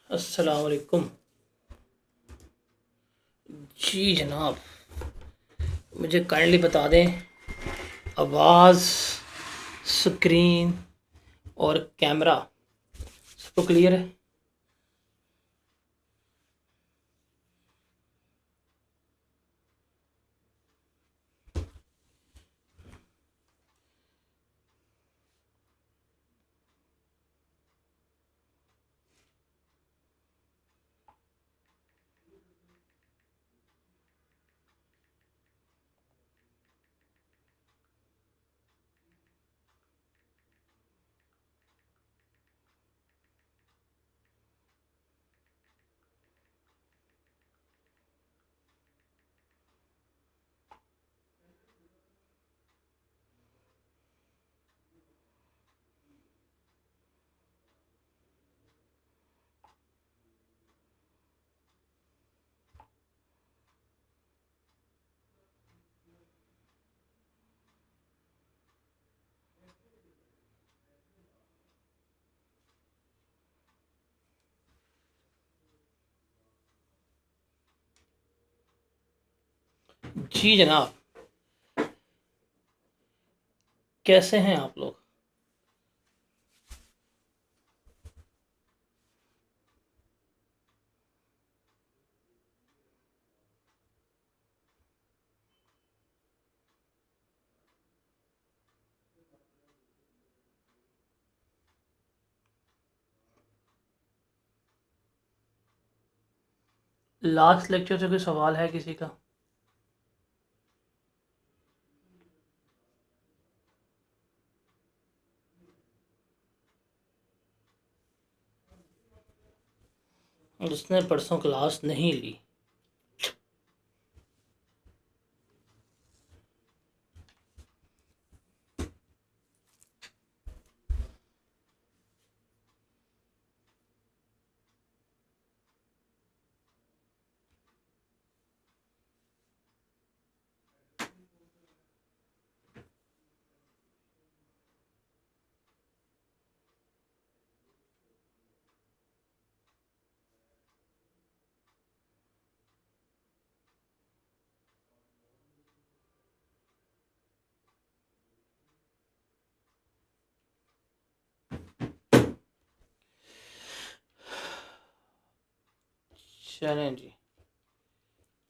अस्सलाम वालेकुम। जी जनाब, मुझे काइंडली बता दें, आवाज़, स्क्रीन और कैमरा सबको क्लियर है? जी जनाब, कैसे हैं आप लोग? लास्ट लेक्चर से कोई सवाल है किसी का? जिसने परसों क्लास नहीं ली? चलें जी,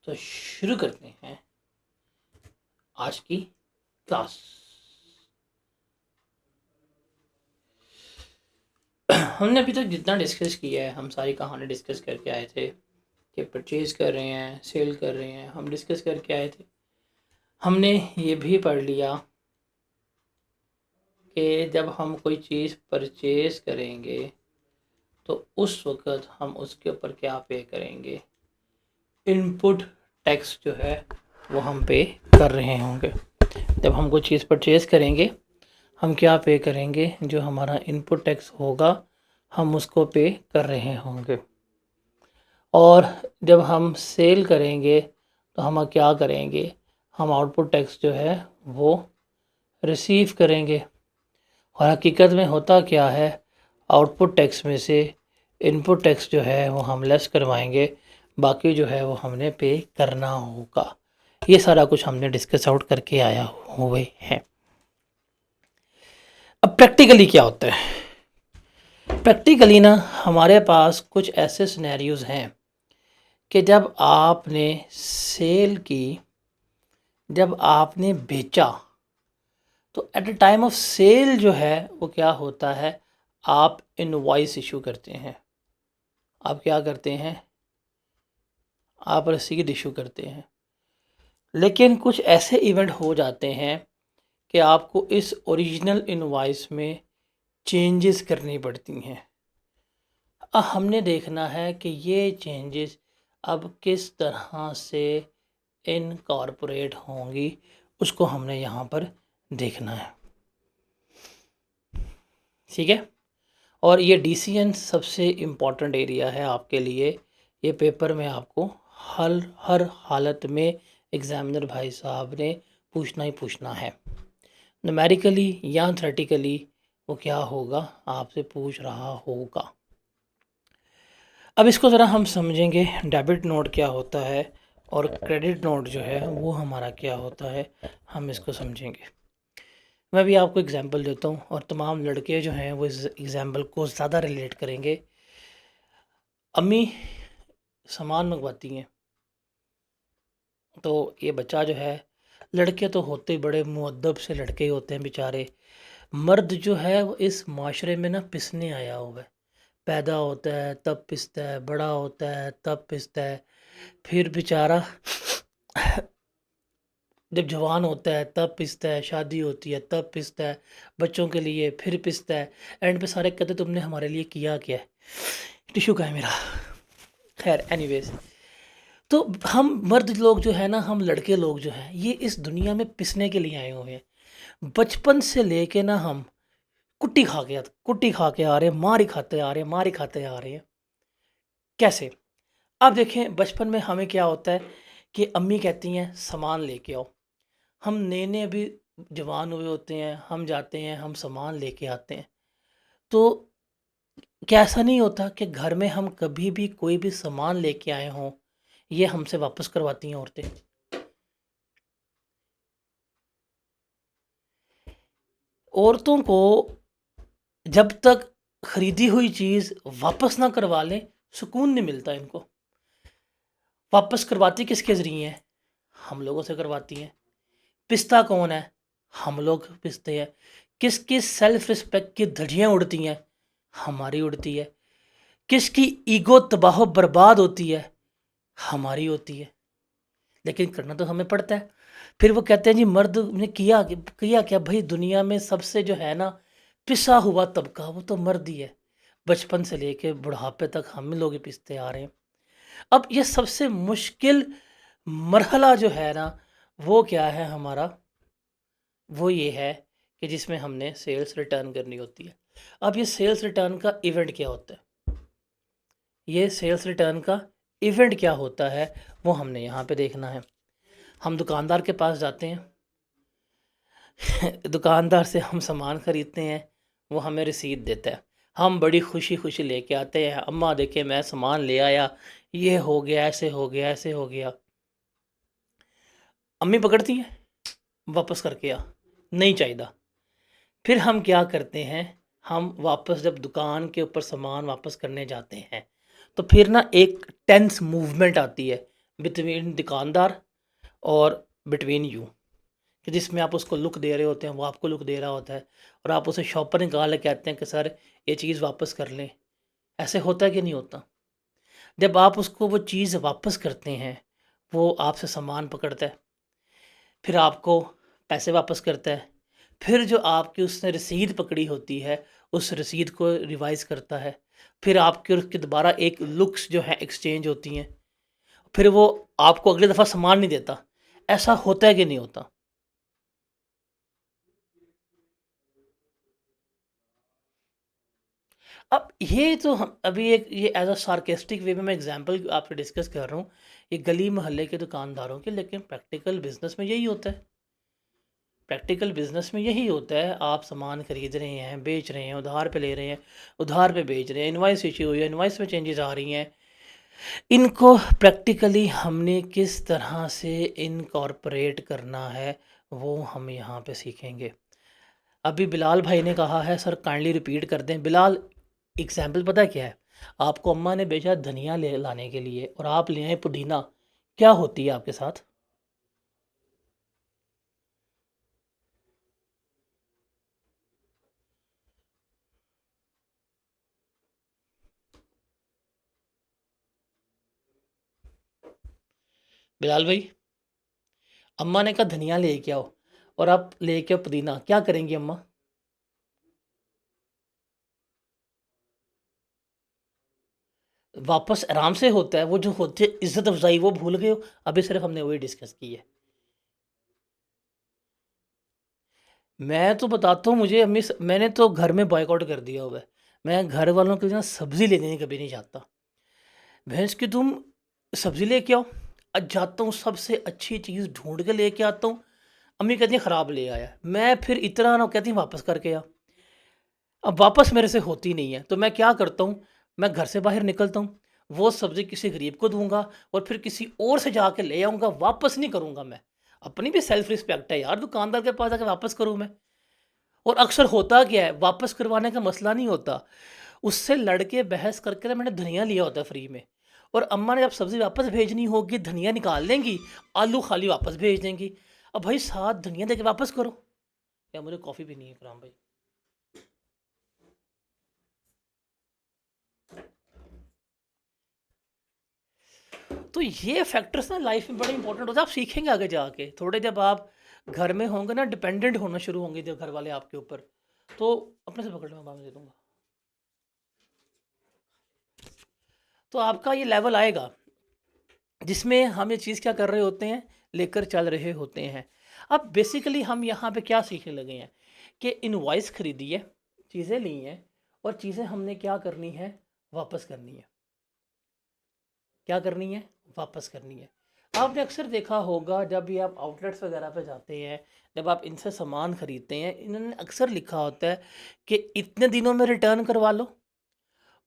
तो शुरू करते हैं आज की क्लास। हमने अभी तक जितना डिस्कस किया है, हम सारी कहानी डिस्कस करके आए थे कि परचेज़ कर रहे हैं, सेल कर रहे हैं, हम डिस्कस करके आए थे। हमने ये भी पढ़ लिया कि जब हम कोई चीज़ परचेज़ करेंगे तो उस वक़्त हम उसके ऊपर क्या पे करेंगे, इनपुट टैक्स जो है वो हम पे कर रहे होंगे। जब हम कोई चीज़ परचेज़ करेंगे, हम क्या पे करेंगे, जो हमारा इनपुट टैक्स होगा हम उसको पे कर रहे होंगे। और जब हम सेल करेंगे तो हम क्या करेंगे, हम आउटपुट टैक्स जो है वो रिसीव करेंगे। और हकीकत में होता क्या है, आउटपुट टैक्स में से इनपुट टैक्स जो है वो हम लेस करवाएंगे, बाकी जो है वो हमने पे करना होगा। ये सारा कुछ हमने डिस्कस आउट करके आया हुए हैं। अब प्रैक्टिकली क्या होता है? प्रैक्टिकली ना हमारे पास कुछ ऐसे सिनेरियोज़ हैं कि जब आपने सेल की, जब आपने बेचा, तो at the time of sale जो है वो क्या होता है, आप इनवॉइस इशू करते हैं। आप क्या करते हैं? आप रसीद इशू करते हैं। लेकिन कुछ ऐसे इवेंट हो जाते हैं कि आपको इस ओरिजिनल इनवॉइस में चेंजेस करनी पड़ती हैं। हमने देखना है कि ये चेंजेस अब किस तरह से इनकॉर्पोरेट होंगी, उसको हमने यहाँ पर देखना है। ठीक है? और ये डीसीएन सबसे इम्पॉर्टेंट एरिया है आपके लिए। ये पेपर में आपको हर हालत में एग्जामिनर भाई साहब ने पूछना ही पूछना है। न्यूमेरिकली या थ्योरेटिकली वो क्या होगा, आपसे पूछ रहा होगा। अब इसको ज़रा हम समझेंगे, डेबिट नोट क्या होता है और क्रेडिट नोट जो है वो हमारा क्या होता है, हम इसको समझेंगे। मैं भी आपको एग्जांपल देता हूँ और तमाम लड़के जो हैं वो इस एग्जांपल को ज़्यादा रिलेट करेंगे। अम्मी सामान मंगवाती हैं, तो ये बच्चा जो है, लड़के तो होते ही बड़े मुअद्दब से लड़के ही होते हैं बेचारे। मर्द जो है वो इस माशरे में ना पिसने आया हुआ है। पैदा होता है तब पिसता है, बड़ा होता है तब पिसता है, फिर बेचारा जब जवान होता है तब पिसता है, शादी होती है तब पिसता है, बच्चों के लिए फिर पिसता है। एंड पे सारे कहते तुमने हमारे लिए किया क्या है। टिश्यू का है मेरा। खैर एनीवेज, तो हम मर्द लोग जो है ना, हम लड़के लोग जो हैं, ये इस दुनिया में पिसने के लिए आए हुए हैं। बचपन से लेके ना हम कुट्टी खा के आ रहे हैं, मार ही खाते आ रहे हैं, मार ही खाते आ रहे हैं। कैसे? अब देखें, बचपन में हमें क्या होता है कि अम्मी कहती हैं सामान लेके आओ। हम नए-नए अभी जवान हुए होते हैं, हम जाते हैं, हम सामान लेके आते हैं। तो क्या ऐसा नहीं होता कि घर में हम कभी भी कोई भी सामान लेके आए हों, ये हमसे वापस करवाती हैं औरतें? औरतों को जब तक खरीदी हुई चीज़ वापस ना करवा लें, सुकून नहीं मिलता इनको। वापस करवाती किसके ज़रिए हैं? हम लोगों से करवाती हैं। पिसता कौन है? हम लोग पिसते हैं। किसकी सेल्फ रिस्पेक्ट की धज्जियाँ उड़ती हैं? हमारी उड़ती है। किसकी ईगो तबाह बर्बाद होती है? हमारी होती है। लेकिन करना तो हमें पड़ता है। फिर वो कहते हैं जी मर्द ने किया क्या भाई, दुनिया में सबसे जो है ना पिसा हुआ तबका वो तो मर्द ही है। बचपन से लेके बुढ़ापे तक हम लोग ही पिसते आ रहे हैं। अब ये सबसे मुश्किल मरहला जो है ना, वो क्या है हमारा? वो ये है कि जिसमें हमने सेल्स रिटर्न करनी होती है। अब ये सेल्स रिटर्न का इवेंट क्या होता है? ये सेल्स रिटर्न का इवेंट क्या होता है, वो हमने यहाँ पे देखना है। हम दुकानदार के पास जाते हैं, दुकानदार से हम सामान खरीदते हैं, वो हमें रसीद देता है। हम बड़ी खुशी-खुशी लेके आते हैं, अम्मा देखिए मैं सामान ले आया, ये हो गया, ऐसे हो गया, ऐसे हो गया। अम्मी पकड़ती हैं, वापस करके आ, नहीं चाहिए। फिर हम क्या करते हैं, हम वापस जब दुकान के ऊपर सामान वापस करने जाते हैं, तो फिर ना एक टेंस मूवमेंट आती है बिटवीन दुकानदार और बिटवीन यू, कि जिसमें आप उसको लुक दे रहे होते हैं, वो आपको लुक दे रहा होता है और आप उसे शॉपर निकाल के कहते हैं कि सर ये चीज़ वापस कर लें। ऐसे होता है कि नहीं होता? जब आप उसको वो चीज़ वापस करते हैं, वो आपसे सामान पकड़ता है, फिर आपको पैसे वापस करता है, फिर जो आपकी उसने रसीद पकड़ी होती है, उस रसीद को रिवाइज़ करता है, फिर आपकी और उसकी दोबारा एक लुक्स जो है एक्सचेंज होती हैं, फिर वो आपको अगली दफ़ा सामान नहीं देता। ऐसा होता है कि नहीं होता? अब ये तो हम अभी एक ये एज़ अ सार्कास्टिक वे में मैं एग्ज़ाम्पल आपसे डिस्कस कर रहा हूँ, ये गली मोहल्ले के दुकानदारों के, लेकिन प्रैक्टिकल बिज़नेस में यही होता है। प्रैक्टिकल बिज़नेस में यही होता है, आप सामान खरीद रहे हैं, बेच रहे हैं, उधार पे ले रहे हैं, उधार पे बेच रहे हैं, इनवॉइस इश्यू हुई है, इनवॉइस में चेंजेस आ रही हैं। इनको प्रैक्टिकली हमने किस तरह से इनकॉर्पोरेट करना है, वो हम यहाँ पे सीखेंगे। अभी बिलाल भाई ने कहा है, सर काइंडली रिपीट कर दें। बिलाल, एग्जाम्पल पता है क्या है? आपको अम्मा ने भेजा धनिया ले लाने के लिए और आप ले आए पुदीना, क्या होती है आपके साथ? बिलाल भाई, अम्मा ने कहा धनिया लेके आओ और आप लेके आओ पुदीना, क्या करेंगी अम्मा? वापस आराम से होता है, वो जो होती है इज्जत अफजाई, वो भूल गए हो? अभी सिर्फ हमने वही डिस्कस की है। मैं तो बताता हूँ, मुझे मैंने तो घर में बॉयकॉट कर दिया हुआ है। मैं घर वालों के लिए ना सब्जी लेने कभी नहीं जाता। भैंस की तुम सब्जी लेके आओ। आज जाता हूँ, सबसे अच्छी चीज़ ढूंढ के लेके आता हूँ। अम्मी कहती है ख़राब ले आया, मैं फिर इतना ना कहती हूँ वापस करके आ। अब वापस मेरे से होती नहीं है, तो मैं क्या करता हूँ, मैं घर से बाहर निकलता हूँ, वो सब्ज़ी किसी गरीब को दूँगा और फिर किसी और से जाके ले आऊँगा, वापस नहीं करूँगा मैं। अपनी भी सेल्फ रिस्पेक्ट है यार, दुकानदार के पास जाके वापस करूँ मैं? और अक्सर होता क्या है, वापस करवाने का मसला नहीं होता। उससे लड़ के बहस करके ना मैंने धनिया लिया होता है फ्री में, और अम्मा ने जब सब्ज़ी वापस भेजनी होगी, धनिया निकाल लेंगी, आलू खाली वापस भेज देंगी। अब भाई साथ धनिया देके वापस करो। या मुझे कॉफ़ी पीनी है इकराम भाई। तो ये फैक्टर्स ना लाइफ में बड़े इंपॉर्टेंट होते हैं, आप सीखेंगे आगे जाके। थोड़े जब आप घर में होंगे ना, डिपेंडेंट होना शुरू होंगे जब घर वाले आपके ऊपर, तो अपने से पकड़ लो, मैं बाद में दे दूँगा। तो आपका ये लेवल आएगा जिसमें हम ये चीज़ क्या कर रहे होते हैं, लेकर चल रहे होते हैं। अब बेसिकली हम यहाँ पे क्या सीखने लगे हैं कि इनवॉइस खरीदी है, चीज़ें ली हैं, और चीज़ें हमने क्या करनी है, वापस करनी है। क्या करनी है, वापस करनी है। आपने अक्सर देखा होगा जब भी आप आउटलेट्स वगैरह पे जाते हैं, जब आप इनसे सामान खरीदते हैं, इन्होंने अक्सर लिखा होता है कि इतने दिनों में रिटर्न करवा लो,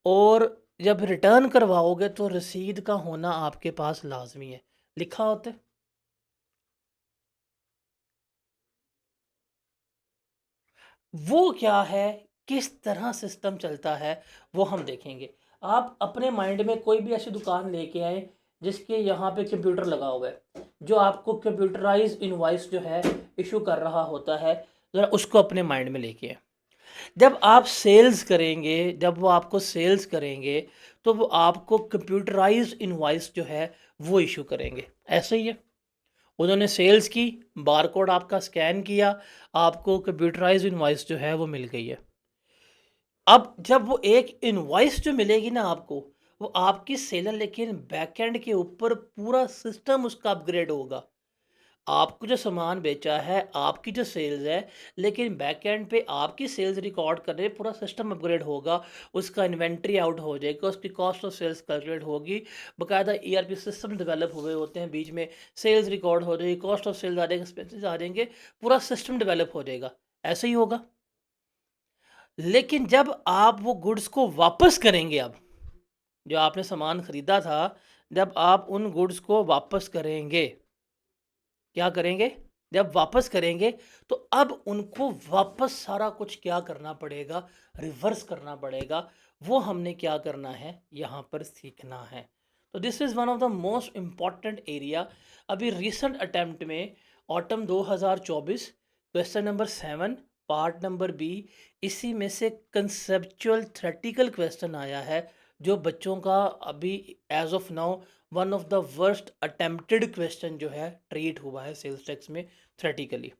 और जब रिटर्न करवाओगे तो रसीद का होना आपके पास लाजमी है, लिखा होता है। वो क्या है, किस तरह सिस्टम चलता है, वो हम देखेंगे। आप अपने माइंड में कोई भी ऐसी दुकान लेके आए जिसके यहाँ पे कंप्यूटर लगा हुआ है, जो आपको कंप्यूटराइज इनवॉइस जो है इशू कर रहा होता है, ज़रा उसको अपने माइंड में लेके आए। जब आप सेल्स करेंगे, जब वो आपको सेल्स करेंगे, तो वो आपको कंप्यूटराइज इनवॉइस जो है वो इशू करेंगे। ऐसे ही है, उन्होंने सेल्स की, बारकोड आपका स्कैन किया, आपको कंप्यूटराइज इनवॉइस जो है वो मिल गई है। अब जब वो एक इनवॉइस जो मिलेगी ना आपको, वो आपकी सेलर, लेकिन बैकएंड के ऊपर पूरा सिस्टम उसका अपग्रेड होगा। आपको जो सामान बेचा है, आपकी जो सेल्स है, लेकिन बैकएंड पे आपकी सेल्स रिकॉर्ड कर रहे, पूरा सिस्टम अपग्रेड होगा। उसका इन्वेंट्री आउट हो जाएगा, उसकी कॉस्ट ऑफ सेल्स कैलकुलेट होगी, बाकायदा ईआरपी सिस्टम डेवलप हुए होते हैं, बीच में सेल्स रिकॉर्ड हो जाएगी, कॉस्ट ऑफ सेल्स आ जाएगी, एक्सपेंसेस आ जाएंगे, पूरा सिस्टम डेवलप हो जाएगा। ऐसे ही होगा। लेकिन जब आप वो गुड्स को वापस करेंगे, अब जो आपने सामान खरीदा था, जब आप उन गुड्स को वापस करेंगे, क्या करेंगे, जब वापस करेंगे, तो अब उनको वापस सारा कुछ क्या करना पड़ेगा, रिवर्स करना पड़ेगा। वो हमने क्या करना है, यहाँ पर सीखना है। तो this is one of the most important area. अभी रिसेंट अटेम्प्ट में autumn 2024 question number 7 part number B, इसी में से कंसेप्चुअल थ्योरेटिकल क्वेश्चन आया है, जो बच्चों का अभी as of now one of the worst attempted question जो है ट्रीट हुआ है सेल्स टैक्स में थ्योरेटिकली।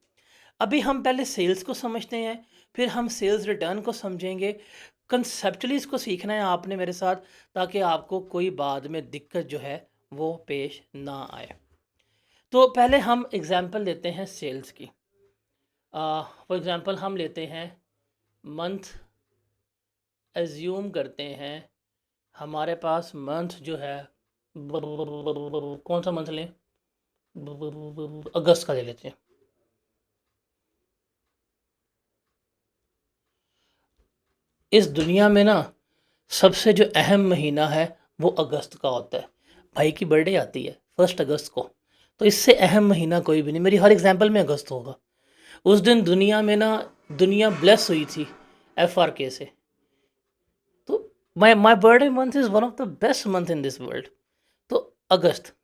अभी हम पहले सेल्स को समझते हैं, फिर हम सेल्स रिटर्न को समझेंगे। कंसेप्चुअली इसको सीखना है आपने मेरे साथ, ताकि आपको कोई बाद में दिक्कत जो है वो पेश ना आए। तो पहले हम एग्जांपल लेते हैं सेल्स की। फॉर एग्जांपल हम लेते हैं मंथ, एज्यूम करते हैं हमारे पास मंथ जो है, कौन सा मंथ लें, अगस्त का ले लेते हैं। इस दुनिया में ना सबसे जो अहम महीना है वो अगस्त का होता है। भाई की बर्थडे आती है 1 अगस्त को, तो इससे अहम महीना कोई भी नहीं। मेरी हर एग्जाम्पल में अगस्त होगा। उस दिन दुनिया में ना, दुनिया ब्लेस हुई थी FRK से। तो my birthday month is one of the best month in this world. तो अगस्त।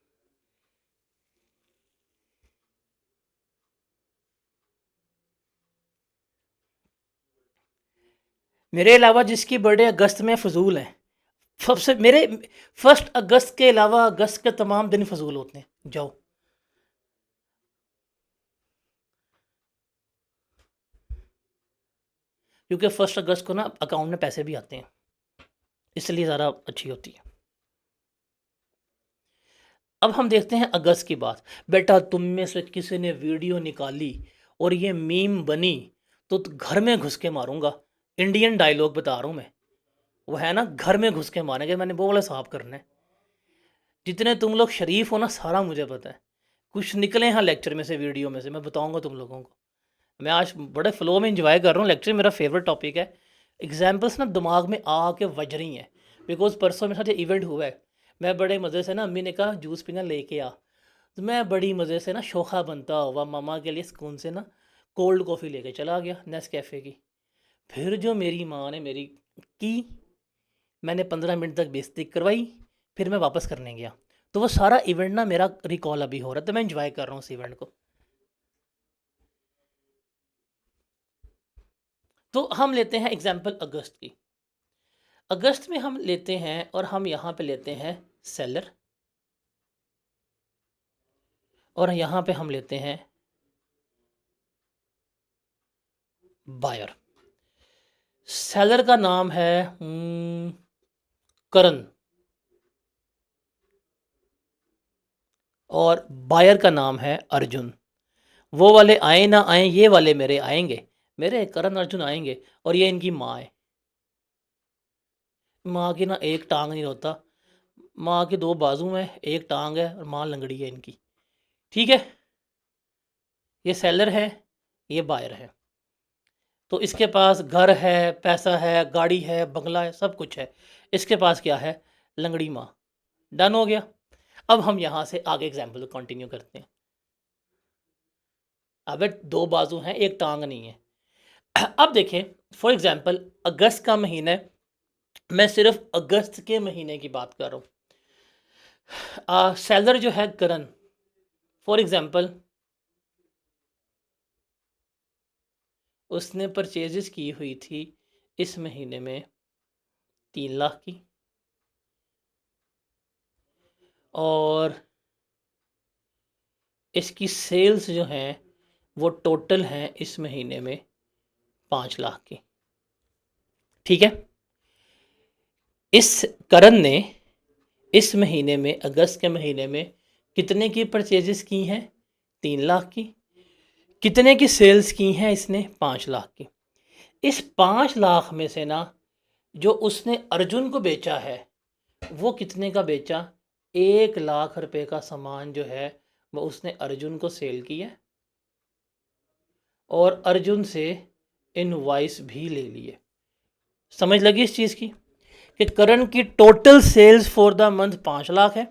मेरे अलावा जिसकी बर्थडे अगस्त में फजूल है, सबसे मेरे 1 अगस्त के अलावा अगस्त के तमाम दिन फजूल होते हैं। जाओ। क्योंकि 1 अगस्त को ना अकाउंट में पैसे भी आते हैं, इसलिए ज़्यादा अच्छी होती है। अब हम देखते हैं अगस्त की बात। बेटा तुम में से किसी ने वीडियो निकाली और ये मीम बनी, तो घर में घुस के मारूंगा। इंडियन डायलॉग बता रहा हूँ मैं, वो है ना, घर में घुस के मारेंगे। मैंने वो वाला साफ करना है। जितने तुम लोग शरीफ हो ना, सारा मुझे पता है। कुछ निकले हैं लेक्चर में से, वीडियो में से, मैं बताऊंगा तुम लोगों को। मैं आज बड़े फ्लो में इंजॉय कर रहा हूँ, लेक्चर मेरा फेवरेट टॉपिक है। एग्जाम्पल्स ना दिमाग में आके बज रही हैं, बिकॉज परसों मेरे साथ ये इवेंट हुआ है। मैं बड़े मज़े से ना, अम्मी ने कहा जूस पीना लेके आ, तो मैं बड़ी मज़े से ना शोखा बनता हुआ मामा के लिए सुकून से ना कोल्ड कॉफ़ी लेके चला गया नेस्कैफ़े की। फिर जो मेरी माँ ने मेरी की, मैंने 15 मिनट तक बेइज्जती करवाई, फिर मैं वापस करने गया। तो वो सारा इवेंट ना मेरा रिकॉल अभी हो रहा है, तो मैं एंजॉय कर रहा हूँ उस इवेंट को। तो हम लेते हैं एग्जांपल अगस्त की। अगस्त में हम लेते हैं और हम यहाँ पे लेते हैं सेलर, और यहाँ पे हम लेते हैं बायर। सेलर का नाम है करण, और बायर का नाम है अर्जुन। वो वाले आए ना आए, ये वाले मेरे आएंगे, मेरे करण अर्जुन आएंगे, और ये इनकी माँ है। माँ की ना एक टांग नहीं होता, माँ के दो बाजू हैं, एक टांग है, और माँ लंगड़ी है इनकी। ठीक है, ये सेलर है, ये बायर है। तो इसके पास घर है, पैसा है, गाड़ी है, बंगला है, सब कुछ है। इसके पास क्या है? लंगड़ी माँ। डन हो गया। अब हम यहाँ से आगे एग्जाम्पल कंटिन्यू करते हैं। अब दो बाजू हैं, एक टांग नहीं है। अब देखें, फॉर एग्जाम्पल अगस्त का महीना है, मैं सिर्फ अगस्त के महीने की बात कर रहा हूँ। सेलर जो है करण, फॉर एग्जाम्पल उसने परचेजेस की हुई थी इस महीने में 3 लाख की, और इसकी सेल्स जो हैं वो टोटल हैं इस महीने में 5 लाख की। ठीक है, इस करण ने इस महीने में, अगस्त के महीने में कितने की परचेजेस की हैं? 3 लाख की। कितने की सेल्स की हैं इसने? 5 लाख की। इस 5 लाख में से ना जो उसने अर्जुन को बेचा है वो कितने का बेचा? 1 लाख रुपए का सामान जो है वो उसने अर्जुन को सेल किया, और अर्जुन से इनवॉइस भी ले लिए। समझ लगी इस चीज़ की कि करण की total sales for the month 5 lakh है।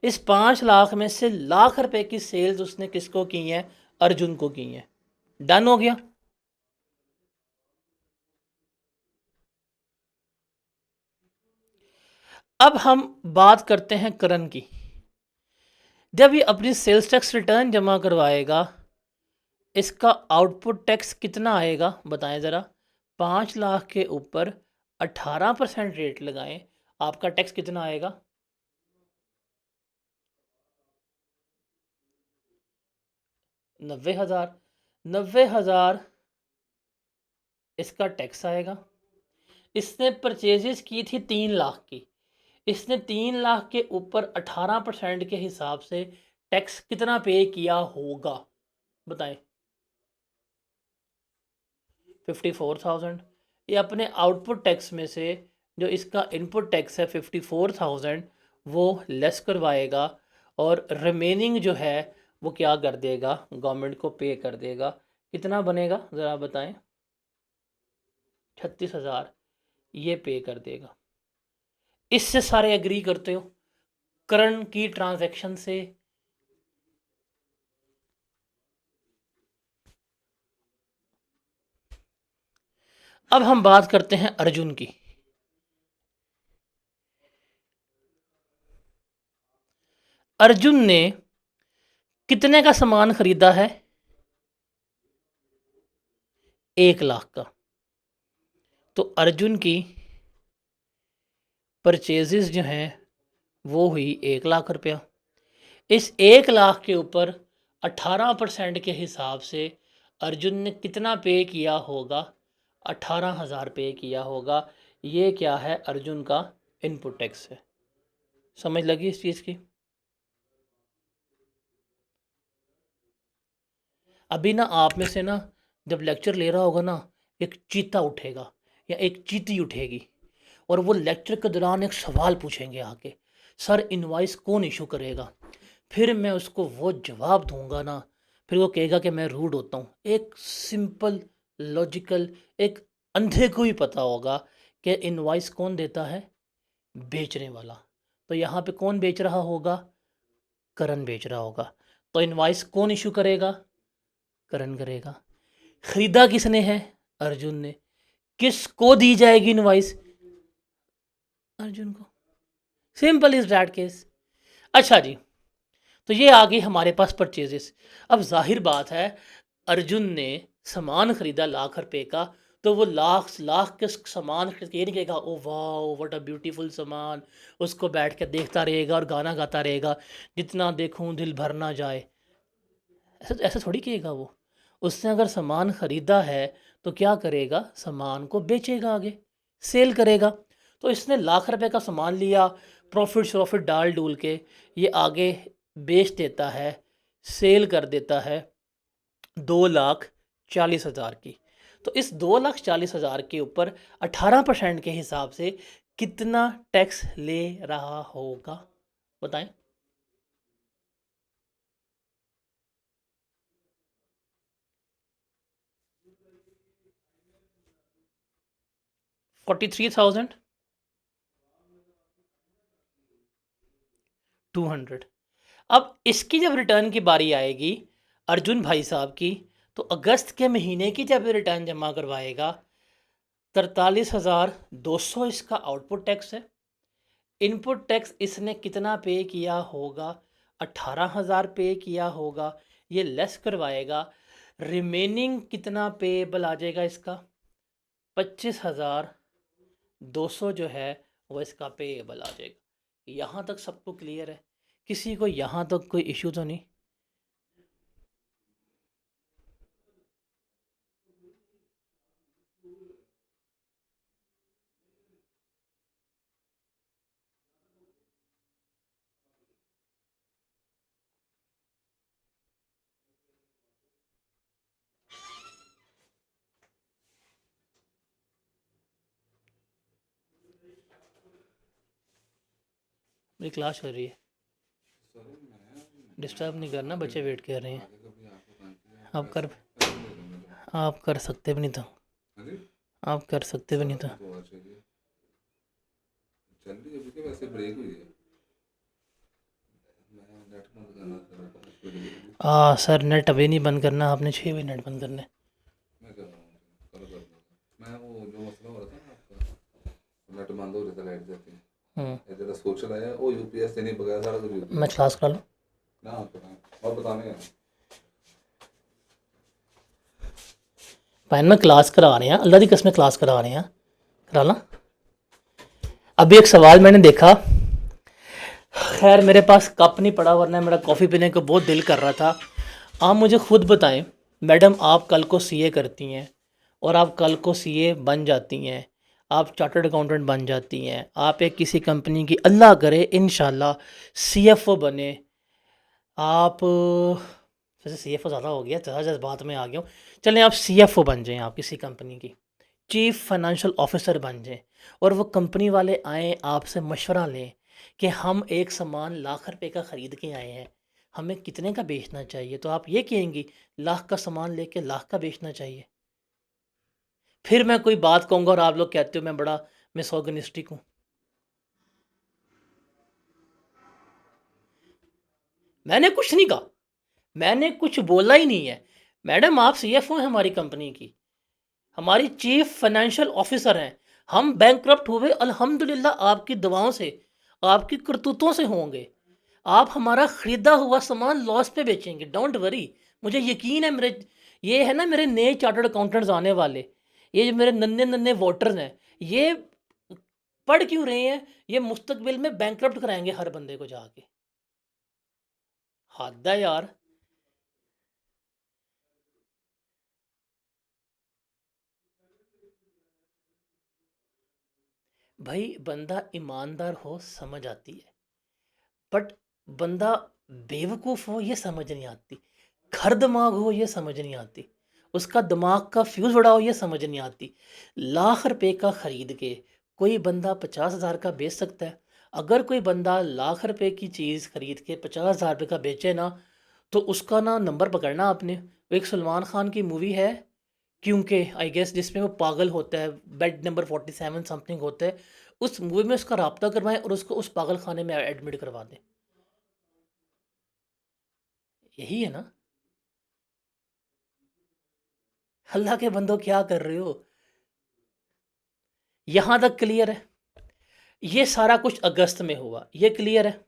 इस 5 लाख में से लाख रुपए की सेल्स उसने किसको की है? अर्जुन को की है। डन हो गया। अब हम बात करते हैं करण की। जब ये अपनी सेल्स टैक्स रिटर्न जमा करवाएगा, इसका आउटपुट टैक्स कितना आएगा बताएं ज़रा। 5 लाख के ऊपर 18% रेट लगाएं, आपका टैक्स कितना आएगा? 90,000। 90,000 इसका टैक्स आएगा। इसने परचेजेस की थी 3 लाख की, इसने 3 लाख के ऊपर 18% के हिसाब से टैक्स कितना पे किया होगा बताएं? 54,000। ये अपने आउटपुट टैक्स में से जो इसका इनपुट टैक्स है 54,000 वो लेस करवाएगा, और रिमेनिंग जो है वो क्या कर देगा? गवर्नमेंट को पे कर देगा। कितना बनेगा ज़रा बताएं? 36,000 ये पे कर देगा। इससे सारे एग्री करते हो करण की ट्रांजैक्शन से? अब हम बात करते हैं अर्जुन की। अर्जुन ने कितने का सामान खरीदा है? 1 लाख का। तो अर्जुन की परचेजेस जो हैं वो हुई 1 लाख रुपया। इस 1 लाख के ऊपर 18% के हिसाब से अर्जुन ने कितना पे किया होगा? 18,000 पे किया होगा। ये क्या है? अर्जुन का इनपुट टैक्स है। समझ लगी इस चीज़ की? अभी ना आप में से ना जब लेक्चर ले रहा होगा ना, एक चीता उठेगा या एक चीती उठेगी, और वो लेक्चर के दौरान एक सवाल पूछेंगे आके, सर इनवॉइस कौन इशू करेगा? फिर मैं उसको वो जवाब दूंगा ना, फिर वो कहेगा कि मैं रूड होता हूँ। एक सिंपल लॉजिकल, एक अंधे को ही पता होगा कि इनवॉइस कौन देता है? बेचने वाला। तो यहाँ पे कौन बेच रहा होगा? करण बेच रहा होगा। तो इनवॉइस कौन इशू करेगा? करण करेगा। खरीदा किसने है? अर्जुन ने। किसको दी जाएगी इनवॉइस? अर्जुन को। Simple is that case. अच्छा जी, तो ये आ गई हमारे पास परचेजेस। अब जाहिर बात है, अर्जुन ने सामान खरीदा लाख रुपए का, तो वो लाख लाख के सामान खरीद के ये नहीं कहेगा ओ वाह व्हाट अ ब्यूटीफुल सामान, उसको बैठ के देखता रहेगा और गाना गाता रहेगा, जितना देखूं दिल भर ना जाए। ऐसा ऐसा थोड़ी कहेगा वो। उसने अगर सामान खरीदा है तो क्या करेगा? सामान को बेचेगा, आगे सेल करेगा। तो इसने लाख रुपए का सामान लिया, प्रॉफिट शॉफिट डाल डूल के ये आगे बेच देता है, सेल कर देता है 2,40,000 की। तो इस 2,40,000 के ऊपर 18% के हिसाब से कितना टैक्स ले रहा होगा? बताएं। 43,200। अब इसकी जब रिटर्न की बारी आएगी अर्जुन भाई साहब की, तो अगस्त के महीने की जब रिटर्न जमा करवाएगा, 43,200 इसका आउटपुट टैक्स है। इनपुट टैक्स इसने कितना पे किया होगा? 18,000 पे किया होगा। ये लेस करवाएगा, रिमेनिंग कितना पेएबल आ जाएगा इसका? 25,200 जो है वो इसका पेएबल आ जाएगा। यहाँ तक सबको क्लियर है? किसी को यहाँ तक कोई इश्यू तो नहीं? मेरी क्लास चल रही है, डिस्टर्ब नहीं करना, बच्चे वेट कर रहे हैं। आप कर आप कर सकते भी नहीं था, आप कर सकते भी नहीं था। सर नेट अभी नहीं बंद करना, आपने 6 बजे नेट बंद करना है। मैं क्लास करा लूँ? भाई मैं क्लास करा रहे हैं, अल्लाह की कसम क्लास करा रहे हैं, करा ला। अभी एक सवाल मैंने देखा, खैर मेरे पास कप नहीं पड़ा वरना मेरा कॉफ़ी पीने को बहुत दिल कर रहा था। आप मुझे खुद बताएं मैडम, आप कल को सीए करती हैं और आप कल को सीए बन जाती हैं, आप चार्टर्ड अकाउंटेंट बन जाती हैं, आप एक किसी कंपनी की अल्लाह करे इंशाल्लाह सीएफओ बने आप। वैसे सीएफओ ज़्यादा हो गया, ज़्यादा जज्बात में आ गया हूँ। चलें आप सीएफओ बन जाएं, आप किसी कंपनी की चीफ फाइनेंशियल ऑफिसर बन जाएं और वो कंपनी वाले आएँ आपसे मशवरा लें कि हम एक सामान लाख रुपए का ख़रीद के आए हैं, हमें कितने का बेचना चाहिए? तो आप ये कहेंगी लाख का सामान लेके लाख का बेचना चाहिए। फिर मैं कोई बात कहूँगा और आप लोग कहते हो मैं बड़ा मिसोगिनिस्टिक हूँ। मैंने कुछ नहीं कहा, मैंने कुछ बोला ही नहीं है। मैडम आप सीएफओ हैं हमारी कंपनी की, हमारी चीफ फाइनेंशियल ऑफिसर हैं। हम बैंकक्रप्ट हुए अल्हम्दुलिल्लाह आपकी दुआओं से, आपकी करतूतों से होंगे। आप हमारा ख़रीदा हुआ सामान लॉस पे बेचेंगे, डोंट वरी। मुझे यकीन है, मेरे ये है ना मेरे नए चार्टर्ड अकाउंटेंट्स आने वाले, ये जो मेरे नन्हे नन्हे वोटर्स हैं, ये पढ़ क्यों रहे हैं? ये मुस्तकबिल में बैंकक्रप्ट कराएंगे हर बंदे को जाके। हद है यार। भाई बंदा ईमानदार हो समझ आती है, बट बंदा बेवकूफ़ हो ये समझ नहीं आती, खर दिमाग हो ये समझ नहीं आती, उसका दिमाग का फ्यूज़ बड़ा हो ये समझ नहीं आती। लाख रुपए का ख़रीद के कोई बंदा 50,000 का बेच सकता है? अगर कोई बंदा लाख रुपए की चीज़ ख़रीद के 50,000 रुपये का बेचे ना, तो उसका ना नंबर पकड़ना आपने। एक सलमान खान की मूवी है क्योंकि आई गेस जिसमें वो पागल होता है, बेड नंबर 47 समथिंग होता है, उस मूवी में उसका राब्ता करवाएं और उसको उस पागल खाने में एडमिट करवा दें। यही है ना? अल्लाह के बंदो क्या कर रहे हो? यहां तक क्लियर है? ये सारा कुछ अगस्त में हुआ, ये क्लियर है?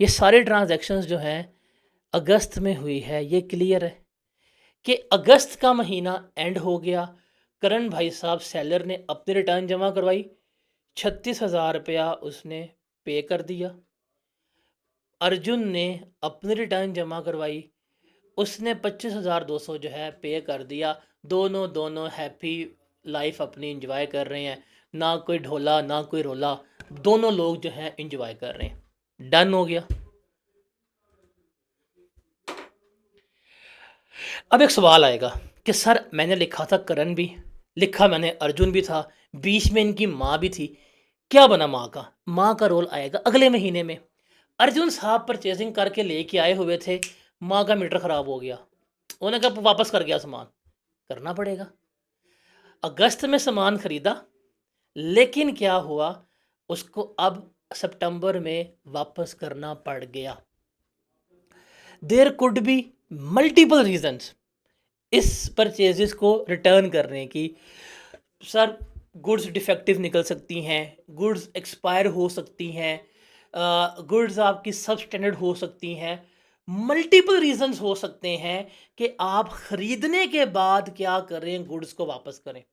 ये सारे ट्रांजैक्शंस जो हैं अगस्त में हुई है, ये क्लियर है कि अगस्त का महीना एंड हो गया। करण भाई साहब सेलर ने अपनी रिटर्न जमा करवाई, 36,000 रुपया उसने पे कर दिया। अर्जुन ने अपनी रिटर्न जमा करवाई, उसने 25,200 जो है पे कर दिया। दोनों दोनों हैप्पी लाइफ अपनी इंजॉय कर रहे हैं, ना कोई ढोला ना कोई रोला, दोनों लोग जो हैं इंजॉय कर रहे हैं। डन हो गया। अब एक सवाल आएगा कि सर मैंने लिखा था करण भी, लिखा मैंने अर्जुन भी था, बीच में इनकी माँ भी थी, क्या बना माँ का? माँ का रोल आएगा अगले महीने में। अर्जुन साहब परचेजिंग करके लेके आए हुए थे, माँ का मीटर खराब हो गया, उन्होंने कहा वापस कर गया सामान, करना पड़ेगा। अगस्त में सामान खरीदा, लेकिन क्या हुआ, उसको अब सितंबर में वापस करना पड़ गया। There could be multiple reasons इस परचेजेस को रिटर्न करने की। सर गुड्स डिफेक्टिव निकल सकती हैं, गुड्स एक्सपायर हो सकती हैं, गुड्स आपकी सब स्टैंडर्ड हो सकती हैं, मल्टीपल रीजंस हो सकते हैं कि आप खरीदने के बाद क्या करें, गुड्स को वापस करें।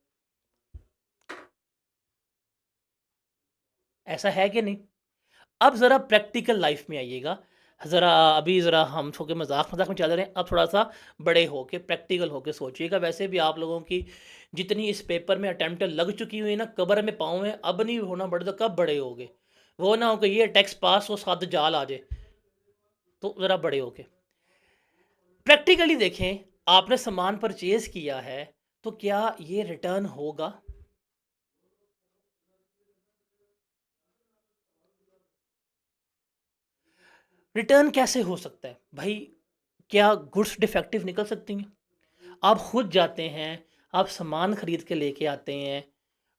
ऐसा है कि नहीं? अब ज़रा प्रैक्टिकल लाइफ में आइएगा। ज़रा अभी ज़रा हम थोड़े मजाक मजाक में चल रहे हैं, अब थोड़ा सा बड़े होके प्रैक्टिकल होके सोचिएगा। वैसे भी आप लोगों की जितनी इस पेपर में अटैम्प्ट लग चुकी हुई ना, कब्र में पाँव में, अब नहीं होना बड़े तो कब बड़े होगे? वो ना हो कि ये टैक्स पास हो साथ जाल आ जाए। तो ज़रा बड़े होके प्रैक्टिकली देखें, आपने सामान परचेज किया है तो क्या ये रिटर्न होगा? रिटर्न कैसे हो सकता है भाई? क्या गुड्स डिफेक्टिव निकल सकती हैं? आप खुद जाते हैं, आप सामान खरीद के लेके आते हैं,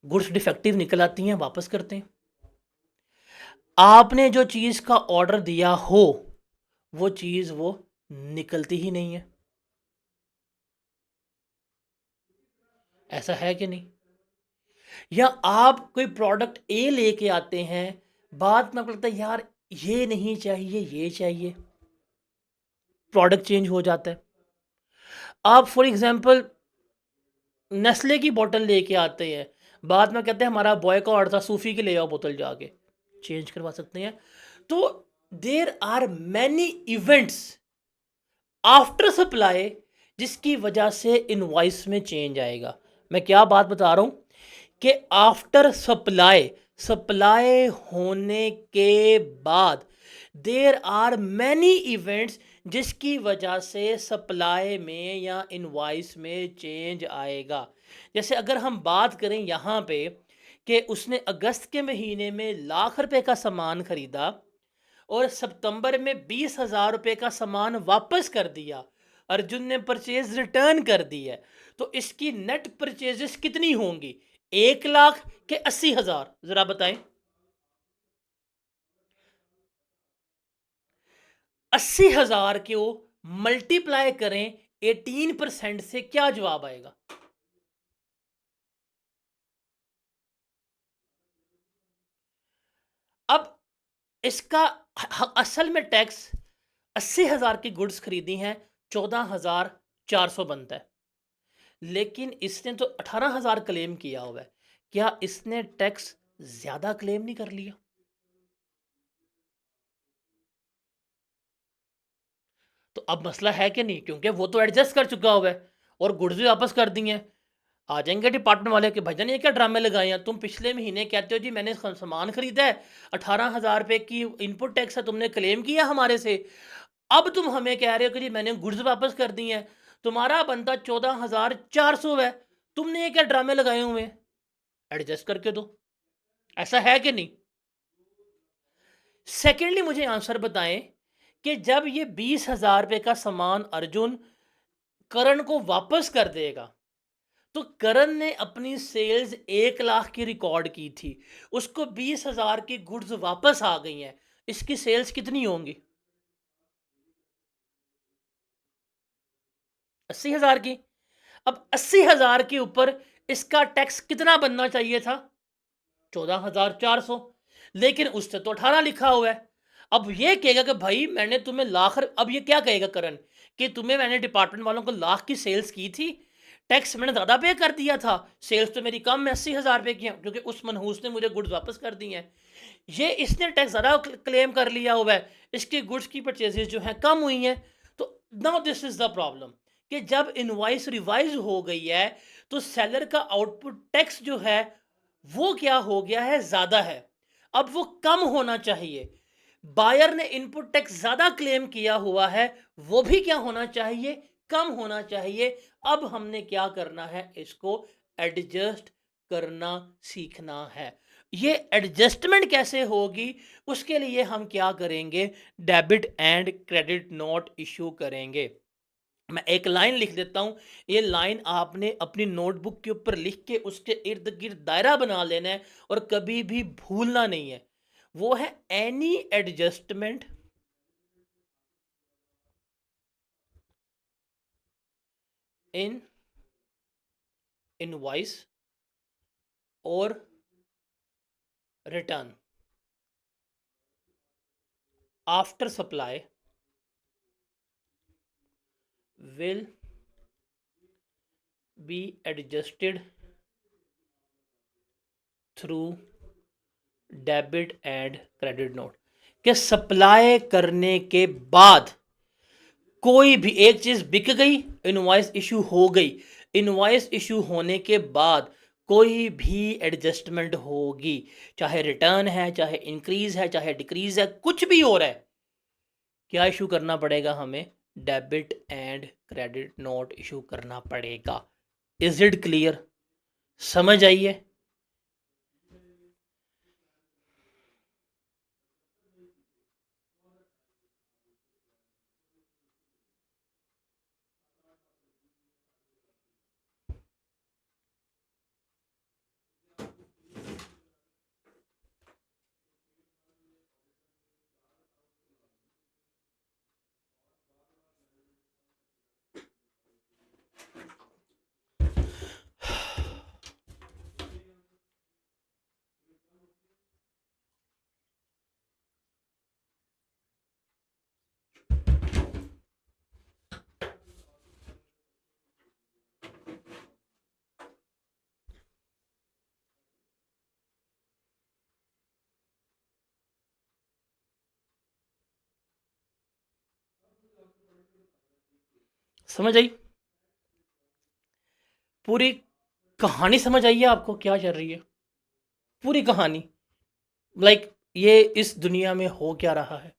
गुड्स डिफेक्टिव निकल आती हैं, वापस करते हैं। आपने जो चीज़ का ऑर्डर दिया हो वो चीज़ वो निकलती ही नहीं है। ऐसा है कि नहीं? या आप कोई प्रोडक्ट ए लेके आते हैं, बाद में आपको लगता है यार ये नहीं चाहिए ये चाहिए, प्रोडक्ट चेंज हो जाता है। आप फॉर एग्जांपल नेस्ले की बोतल लेके आते हैं, बाद में कहते हैं हमारा बॉय का ऑर्डर था, सूफी की ले आओ बोतल जाके, चेंज करवा सकते हैं। तो there are many events after supply जिसकी वजह से इनवॉइस में चेंज आएगा। मैं क्या बात बता रहा हूं कि आफ्टर सप्लाई, सप्लाई होने के बाद देर आर मैनी इवेंट्स जिसकी वजह से सप्लाई में या इनवॉइस में चेंज आएगा। जैसे अगर हम बात करें यहाँ पे कि उसने अगस्त के महीने में लाख रुपए का सामान खरीदा और सितंबर में 20,000 रुपए का सामान वापस कर दिया, अर्जुन ने परचेज रिटर्न कर दी है, तो इसकी नेट परचेजेस कितनी होंगी? 1,00,000 के 80,000? जरा बताएं। 80,000 को मल्टीप्लाई करें 18% से, क्या जवाब आएगा? अब इसका असल में टैक्स 80,000 की गुड्स खरीदी हैं, 14,400 बनता है, लेकिन इसने तो 18,000 क्लेम किया हुआ है। क्या इसने टैक्स ज्यादा क्लेम नहीं कर लिया? तो अब मसला है कि नहीं, क्योंकि वो तो एडजस्ट कर चुका हुआ है और गुड्स भी वापस कर दी हैं। आ जाएंगे डिपार्टमेंट वाले कि भाईजान ये क्या ड्रामे लगाए हैं, तुम पिछले महीने कहते हो जी मैंने सामान खरीदा है, 18,000 रुपए की इनपुट टैक्स है, तुमने क्लेम किया हमारे से, अब तुम हमें कह रहे हो कि जी मैंने गुड्स वापस कर दी हैं, तुम्हारा बनता 14,400 है, तुमने ये क्या ड्रामे लगाए हुए हैं? एडजस्ट करके दो। ऐसा है कि नहीं? सेकेंडली मुझे आंसर बताएं कि जब ये 20,000 रुपए का सामान अर्जुन करण को वापस कर देगा, तो करण ने अपनी सेल्स 1 लाख की रिकॉर्ड की थी, उसको 20,000 की गुड्स वापस आ गई हैं, इसकी सेल्स कितनी होंगी? 80,000 की। अब 80,000 के ऊपर इसका टैक्स कितना बनना चाहिए था? 14,400। लेकिन उससे तो 18 लिखा हुआ है। अब ये कहेगा कि भाई मैंने तुम्हें लाख, अब ये क्या कहेगा करण कि तुम्हें मैंने डिपार्टमेंट वालों को लाख की सेल्स की थी, टैक्स मैंने ज़्यादा पे कर दिया था, सेल्स तो मेरी कम है, 80,000 रुपये की है, क्योंकि उस मनहूस ने मुझे गुड्स वापस कर दी हैं। ये इसने टैक्स ज़्यादा क्लेम कर लिया हुआ है, इसकी गुड्स की परचेजेस जो हैं कम हुई हैं। तो now this is the problem कि जब इनवॉइस रिवाइज हो गई है तो सेलर का आउटपुट टैक्स जो है वो क्या हो गया है, ज़्यादा है। अब वो कम होना चाहिए। बायर ने इनपुट टैक्स ज़्यादा क्लेम किया हुआ है, वो भी क्या होना चाहिए, कम होना चाहिए। अब हमने क्या करना है, इसको एडजस्ट करना सीखना है। ये एडजस्टमेंट कैसे होगी, उसके लिए हम क्या करेंगे, debit and credit note issue करेंगे। मैं एक लाइन लिख देता हूं, ये लाइन आपने अपनी नोटबुक के ऊपर लिख के उसके इर्द गिर्द दायरा बना लेना है और कभी भी भूलना नहीं है। वो है एनी एडजस्टमेंट इन इनवॉइस और return after supply will be adjusted through debit and credit note. कि सप्लाई करने के बाद कोई भी एक चीज बिक गई, इनवॉइस इशू हो गई, इनवॉइस इशू होने के बाद कोई भी एडजस्टमेंट होगी, चाहे रिटर्न है, चाहे इंक्रीज है, चाहे डिक्रीज है, कुछ भी हो रहा है, क्या इशू करना पड़ेगा हमें, debit and credit note issue करना पड़ेगा। Is it clear? समझ आइए? समझ आई? पूरी कहानी समझ आई है आपको क्या चल रही है? पूरी कहानी, लाइक ये इस दुनिया में हो क्या रहा है।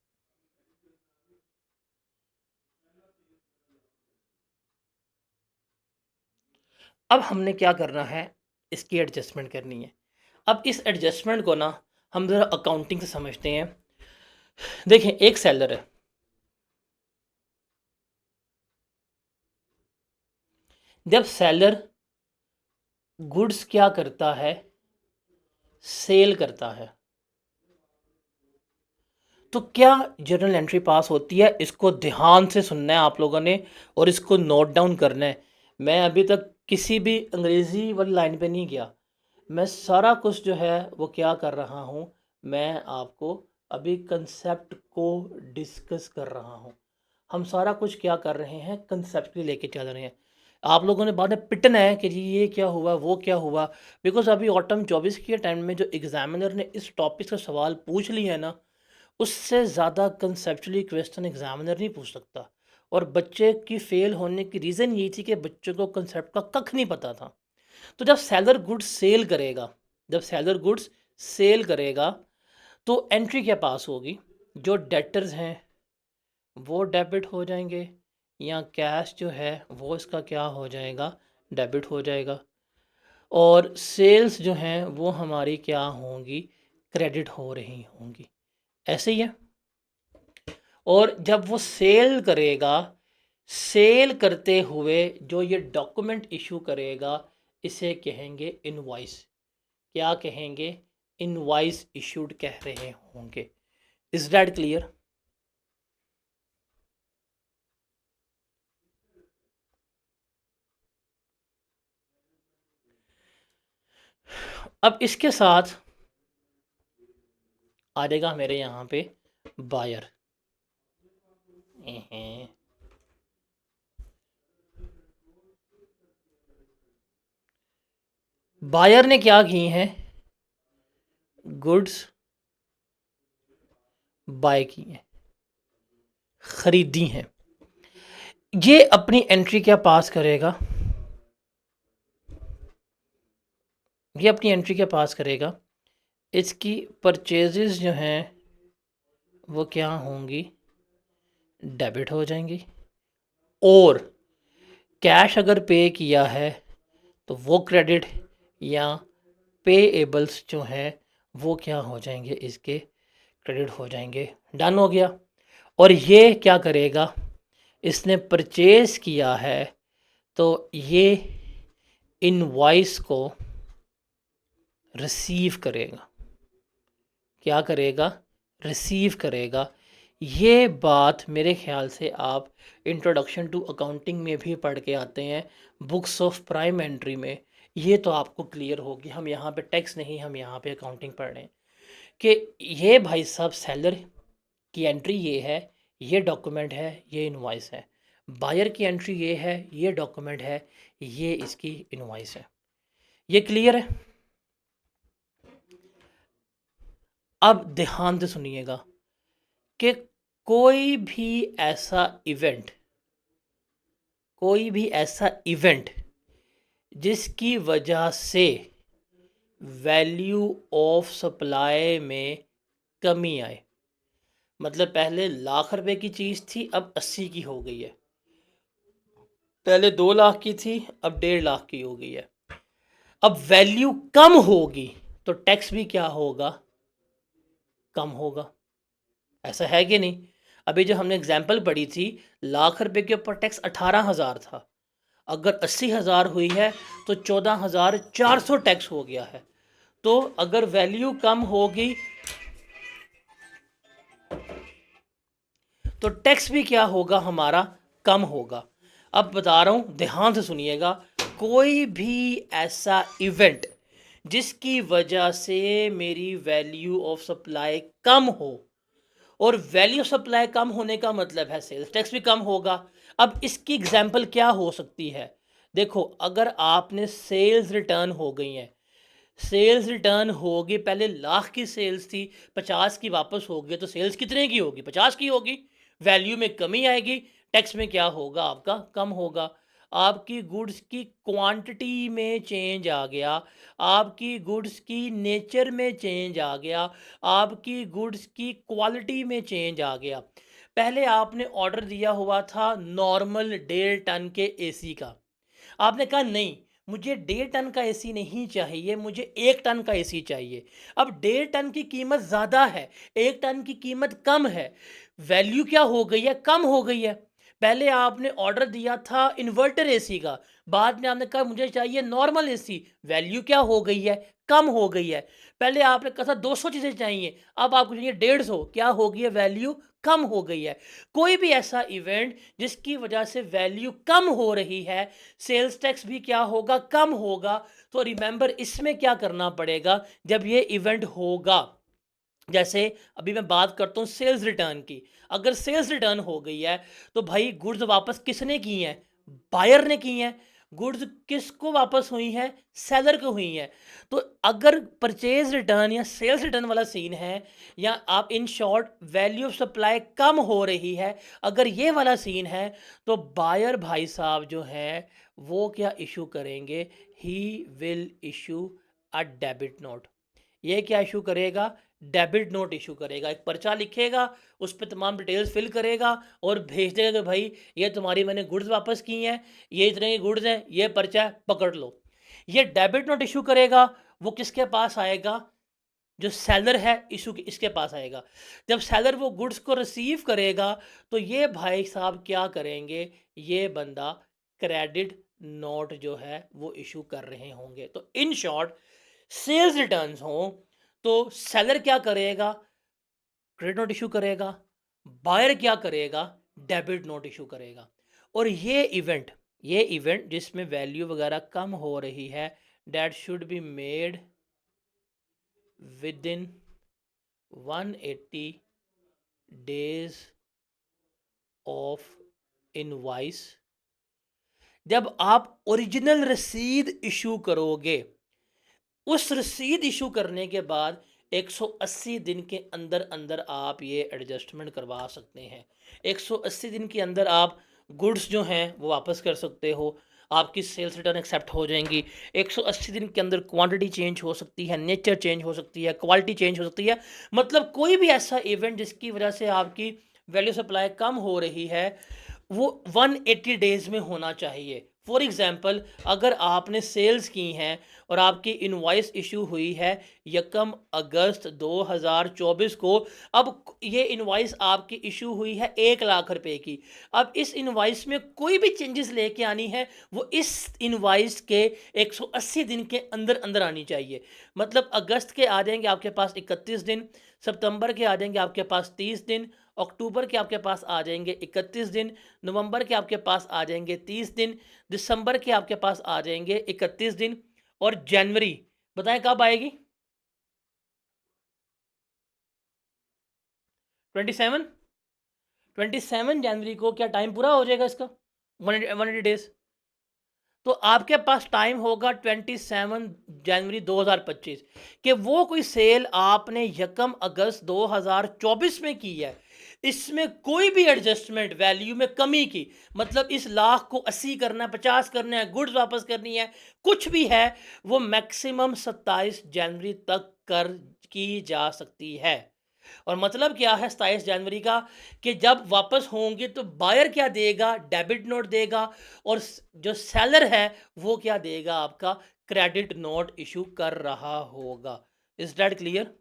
अब हमने क्या करना है, इसकी एडजस्टमेंट करनी है। अब इस एडजस्टमेंट को ना हम ज़रा अकाउंटिंग से समझते हैं। देखें, एक सेलर है, जब सेलर गुड्स क्या करता है, सेल करता है, तो क्या जर्नल एंट्री पास होती है, इसको ध्यान से सुनना है आप लोगों ने और इसको नोट डाउन करना है। मैं अभी तक किसी भी अंग्रेज़ी वाली लाइन पे नहीं गया, मैं सारा कुछ जो है वो क्या कर रहा हूँ, मैं आपको अभी कंसेप्ट को डिस्कस कर रहा हूँ। हम सारा कुछ क्या कर रहे हैं, कंसेप्ट लेके चल रहे हैं। आप लोगों ने बाद में पिटना है कि जी ये क्या हुआ, वो क्या हुआ, बिकॉज अभी ऑटम 24 के टाइम में जो एग्जामिनर ने इस टॉपिक से सवाल पूछ लिए हैं ना, उससे ज़्यादा कंसेप्चुअली क्वेश्चन एग्जामिनर नहीं पूछ सकता। और बच्चे की फेल होने की रीज़न यही थी कि बच्चों को कंसेप्ट का कख नहीं पता था। तो जब सेलर गुड्स सेल करेगा, जब सेलर गुड्स सेल करेगा तो एंट्री क्या पास होगी, जो डेटर्स हैं वो डेबिट हो जाएंगे, या कैश जो है वो इसका क्या हो जाएगा, डेबिट हो जाएगा। और सेल्स जो हैं वो हमारी क्या होंगी, क्रेडिट हो रही होंगी। ऐसे ही है। और जब वो सेल करेगा, सेल करते हुए जो ये डॉक्यूमेंट इशू करेगा, इसे कहेंगे इनवॉइस। क्या कहेंगे? इनवॉइस इशूड कह रहे होंगे। Is that clear? अब इसके साथ आ जाएगा मेरे यहाँ पे बायर। बायर ने क्या की हैं? गुड्स बाय की हैं, खरीदी हैं। ये अपनी एंट्री क्या पास करेगा? ये अपनी एंट्री क्या पास करेगा? इसकी परचेजेस जो हैं वो क्या होंगी? डेबिट हो जाएंगी। और कैश अगर पे किया है तो वो क्रेडिट या पेएबल्स जो है वो क्या हो जाएंगे? इसके क्रेडिट हो जाएंगे। डन हो गया। और ये क्या करेगा? इसने परचेज किया है तो ये इनवॉइस को रिसीव करेगा। क्या करेगा? रिसीव करेगा। ये बात मेरे ख्याल से आप इंट्रोडक्शन टू अकाउंटिंग में भी पढ़ के आते हैं, बुक्स ऑफ प्राइम एंट्री में। ये तो आपको क्लियर होगी। हम यहाँ पे टैक्स नहीं, हम यहाँ पे अकाउंटिंग पढ़ रहे हैं कि ये भाई साहब सेलर की एंट्री ये है, ये डॉक्यूमेंट है, ये इनवॉइस है। बायर की एंट्री ये है, ये डॉक्यूमेंट है, ये इसकी इनवॉइस है। ये क्लियर है? अब ध्यान से सुनिएगा कि कोई भी ऐसा इवेंट, कोई भी ऐसा इवेंट जिसकी वजह से वैल्यू ऑफ सप्लाई में कमी आए, मतलब पहले लाख रुपए की चीज़ थी अब 80 की हो गई है, पहले 2 लाख की थी अब 1.5 लाख की हो गई है, अब वैल्यू कम होगी तो टैक्स भी क्या होगा? कम होगा। ऐसा है कि नहीं? अभी जो हमने एग्जाम्पल पढ़ी थी, लाख रुपए के ऊपर टैक्स 18,000 था, अगर 80,000 हुई है तो 14,400 टैक्स हो गया है। तो अगर वैल्यू कम होगी तो टैक्स भी क्या होगा? हमारा कम होगा। अब बता रहा हूं, ध्यान से सुनिएगा। कोई भी ऐसा इवेंट जिसकी वजह से मेरी वैल्यू ऑफ सप्लाई कम हो, और वैल्यू सप्लाई कम होने का मतलब है सेल्स टैक्स भी कम होगा। अब इसकी एग्जांपल क्या हो सकती है? देखो, अगर आपने सेल्स रिटर्न हो गई हैं, सेल्स रिटर्न होगी, पहले लाख की सेल्स थी 50 की वापस हो गई, तो सेल्स कितने की होगी? 50 की होगी। वैल्यू में कमी आएगी, टैक्स में क्या होगा? आपका कम होगा। आपकी गुड्स की क्वांटिटी में चेंज आ गया, आपकी गुड्स की नेचर में चेंज आ गया, आपकी गुड्स की क्वालिटी में चेंज आ गया। पहले आपने ऑर्डर दिया हुआ था नॉर्मल 1.5 टन के एसी का, आपने कहा नहीं, मुझे 1.5 टन का एसी नहीं चाहिए, मुझे 1 टन का एसी चाहिए। अब 1.5 टन की कीमत ज़्यादा है, 1 टन की कीमत कम है, वैल्यू क्या हो गई है? कम हो गई है। पहले आपने ऑर्डर दिया था इन्वर्टर एसी का, बाद में आपने कहा मुझे चाहिए नॉर्मल एसी, वैल्यू क्या हो गई है? कम हो गई है। पहले आपने कहा था 200 चीज़ें चाहिए, अब आपको चाहिए 150, क्या हो गई है? वैल्यू कम हो गई है। कोई भी ऐसा इवेंट जिसकी वजह से वैल्यू कम हो रही है, सेल्स टैक्स भी क्या होगा? कम होगा। तो रिमेंबर, इसमें क्या करना पड़ेगा जब ये इवेंट होगा? जैसे अभी मैं बात करता हूँ सेल्स रिटर्न की। अगर सेल्स रिटर्न हो गई है तो भाई गुड्स वापस किसने की हैं? बायर ने की हैं। गुड्स किसको वापस हुई है? सेलर को हुई है। तो अगर परचेज रिटर्न या सेल्स रिटर्न वाला सीन है, या आप in short value of supply कम हो रही है, अगर ये वाला सीन है, तो बायर भाई साहब जो है वो क्या इशू करेंगे? He will issue a debit note. ये क्या इशू करेगा? डेबिट नोट इशू करेगा। एक पर्चा लिखेगा, उस पर तमाम डिटेल्स फिल करेगा और भेज देगा कि भाई ये तुम्हारी मैंने गुड्स वापस की हैं, ये इतने की गुड्स हैं, ये पर्चा है, पकड़ लो। ये डेबिट नोट इशू करेगा। वो किसके पास आएगा? जो सेलर है इशू इसके पास आएगा। जब सेलर वो गुड्स को रिसीव करेगा तो ये भाई साहब क्या करेंगे? ये बंदा क्रेडिट नोट जो है वो इशू कर रहे होंगे। तो इन शॉर्ट सेल्स रिटर्न्स हो तो सेलर क्या करेगा, क्रेडिट नोट इशू करेगा, बायर क्या करेगा, डेबिट नोट इशू करेगा। और ये इवेंट जिसमें वैल्यू वगैरह कम हो रही है, that should be made with in 180 days of invoice. जब आप ओरिजिनल रसीद इशू करोगे, उस रसीद इशू करने के बाद 180 दिन के अंदर अंदर आप ये एडजस्टमेंट करवा सकते हैं। 180 दिन के अंदर आप गुड्स जो हैं वो वापस कर सकते हो, आपकी सेल्स रिटर्न एक्सेप्ट हो जाएंगी। 180 दिन के अंदर क्वांटिटी चेंज हो सकती है, नेचर चेंज हो सकती है, क्वालिटी चेंज हो सकती है। मतलब कोई भी ऐसा इवेंट जिसकी वजह से आपकी वैल्यू सप्लाई कम हो रही है, वो 180 डेज में होना चाहिए। फॉर एग्जाम्पल, अगर आपने सेल्स की हैं और आपकी इनवॉइस इशू हुई है 1 अगस्त 2024 को, अब ये इनवॉइस आपकी इशू हुई है 1 लाख रुपए की। अब इस इनवॉइस में कोई भी चेंजेस लेके आनी है, वो इस इनवॉइस के 180 दिन के अंदर अंदर आनी चाहिए। मतलब अगस्त के आ जाएंगे आपके पास 31 दिन, सितंबर के आ जाएंगे आपके पास 30 दिन, अक्टूबर के आपके पास आ जाएंगे 31 दिन, नवंबर के आपके पास आ जाएंगे 30 दिन, दिसंबर के आपके पास आ जाएंगे 31 दिन, और जनवरी बताएं कब आएगी? 27। 27 जनवरी को क्या टाइम पूरा हो जाएगा इसका? 180 डेज। तो आपके पास टाइम होगा 27 जनवरी 2025 कि वो कोई सेल आपने 1 अगस्त 2024 में की है, इसमें कोई भी एडजस्टमेंट वैल्यू में कमी की, मतलब इस लाख को 80 करना है, 50 करना है, गुड्स वापस करनी है, कुछ भी है, वो मैक्सिमम 27 जनवरी तक कर की जा सकती है। और मतलब क्या है 27 जनवरी का, कि जब वापस होंगे तो बायर क्या देगा, डेबिट नोट देगा, और जो सेलर है वो क्या देगा, आपका क्रेडिट नोट इशू कर रहा होगा। Is that clear?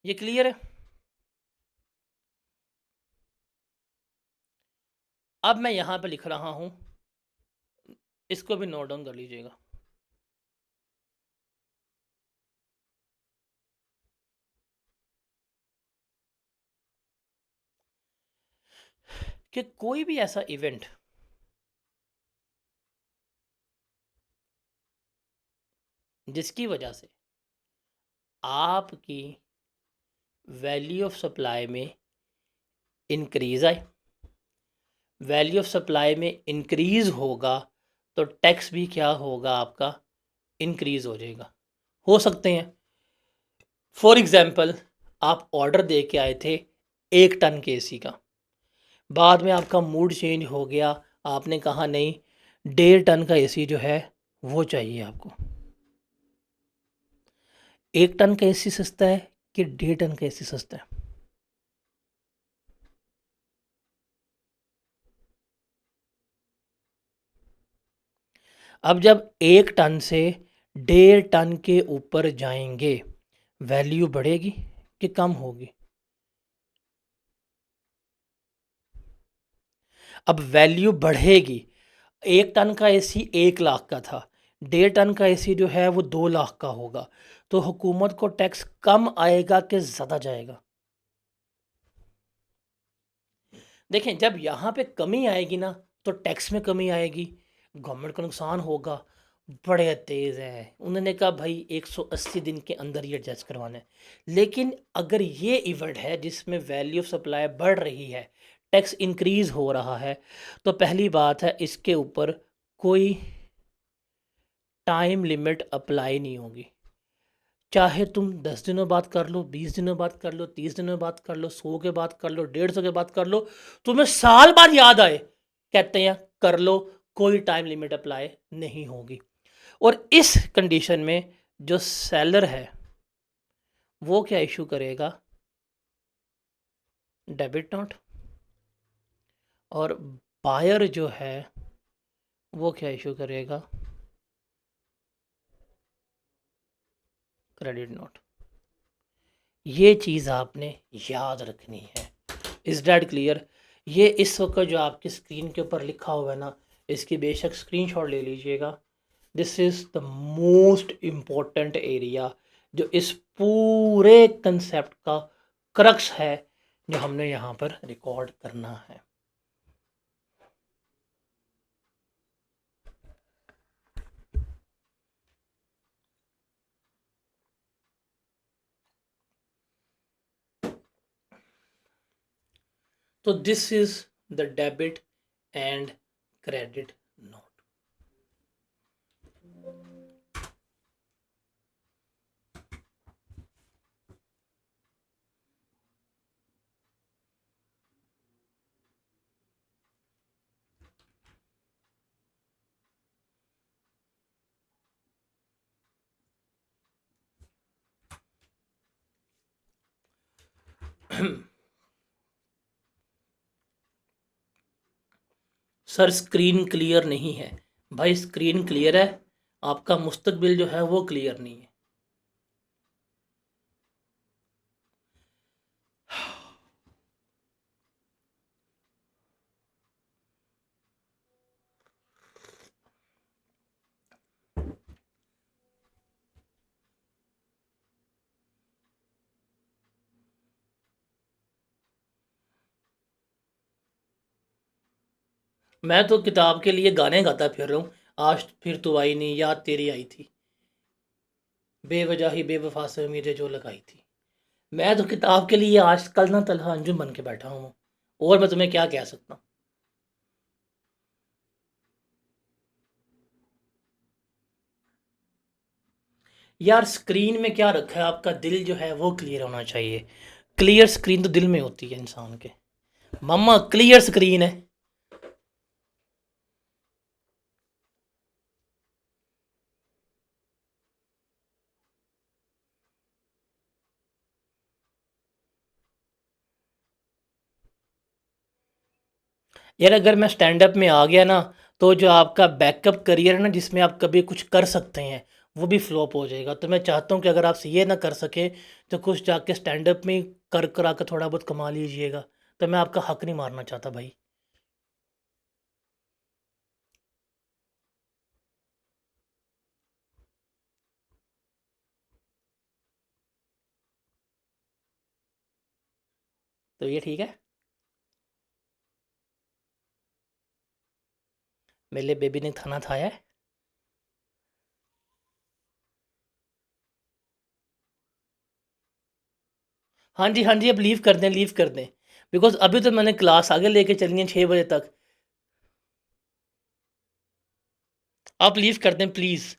ये क्लियर है? अब मैं यहां पे लिख रहा हूं, इसको भी नोट डाउन कर लीजिएगा। कि कोई भी ऐसा इवेंट जिसकी वजह से आपकी वैल्यू ऑफ सप्लाई में इंक्रीज आए, वैल्यू ऑफ सप्लाई में इंक्रीज होगा तो टैक्स भी क्या होगा, आपका इंक्रीज हो जाएगा। हो सकते हैं फॉर एग्जांपल आप ऑर्डर दे के आए थे 1 टन के एसी का, बाद में आपका मूड चेंज हो गया, आपने कहा नहीं 1.5 टन का एसी जो है वो चाहिए आपको। 1 टन का एसी सस्ता है कि 1.5 टन का एसी सस्ता है? अब जब 1 टन से 1.5 टन के ऊपर जाएंगे, वैल्यू बढ़ेगी कि कम होगी? अब वैल्यू बढ़ेगी। 1 टन का एसी 1 लाख का था, 1.5 टन का एसी जो है वो 2 लाख का होगा, तो हुकूमत को टैक्स कम आएगा कि ज़्यादा जाएगा? देखें, जब यहाँ पे कमी आएगी ना तो टैक्स में कमी आएगी, गवर्नमेंट का नुकसान होगा। बड़े तेज़ हैं, उन्होंने कहा भाई 180 दिन के अंदर ये एडजस्ट करवाना है। लेकिन अगर ये इवेंट है जिसमें वैल्यू ऑफ सप्लाई बढ़ रही है, टैक्स इंक्रीज हो रहा है, तो पहली बात है इसके ऊपर कोई टाइम लिमिट अप्लाई नहीं होगी। चाहे तुम 10 दिनों बाद कर लो, 20 दिनों बाद कर लो, 30 दिनों बाद कर लो, 100 के बाद कर लो, 150 के बाद कर लो, तुम्हें साल बाद याद आए, कहते हैं कर लो, कोई टाइम लिमिट अप्लाई नहीं होगी। और इस कंडीशन में जो सेलर है वो क्या इशू करेगा, डेबिट नोट, और बायर जो है वो क्या इशू करेगा? Credit note. ये चीज़ आपने याद रखनी है। Is that clear? ये इस वक्त जो आपकी स्क्रीन के ऊपर लिखा हुआ है ना, इसकी बेशक स्क्रीनशॉट ले लीजिएगा। This is the most important area जो इस पूरे कंसेप्ट का क्रक्स है, जो हमने यहाँ पर रिकॉर्ड करना है। तो this is the debit and credit note. Sir screen clear नहीं है। भाई स्क्रीन क्लियर है, आपका मुस्तकबिल जो है वो क्लियर नहीं है। मैं तो किताब के लिए गाने गाता फिर रहा हूँ। आज फिर तो आई नहीं, याद तेरी आई थी, बेवजह ही बेवफा से उम्मीदें जो लगाई थी। मैं तो किताब के लिए आज कल ना तलहा अंजुम बन के बैठा हूँ। और मैं तुम्हें क्या कह सकता हूँ? यार स्क्रीन में क्या रखा है, आपका दिल जो है वो क्लियर होना चाहिए। क्लियर स्क्रीन तो दिल में होती है इंसान के। मम्मा क्लियर स्क्रीन है। यार अगर मैं स्टैंड अप में आ गया ना, तो जो आपका बैकअप करियर है ना, जिसमें आप कभी कुछ कर सकते हैं, वो भी फ्लॉप हो जाएगा। तो मैं चाहता हूँ कि अगर आप ये ना कर सके, तो कुछ जाके स्टैंड अप में ही कर करा कर थोड़ा बहुत कमा लीजिएगा। तो मैं आपका हक नहीं मारना चाहता भाई। तो ये ठीक है। मेरे लिए बेबी ने खाना खाया है। हाँ जी हाँ जी, अब लीव कर दें, लीव कर दें। बिकॉज अभी तो मैंने क्लास आगे लेके चलनी है 6 बजे तक। आप लीव कर दें प्लीज़।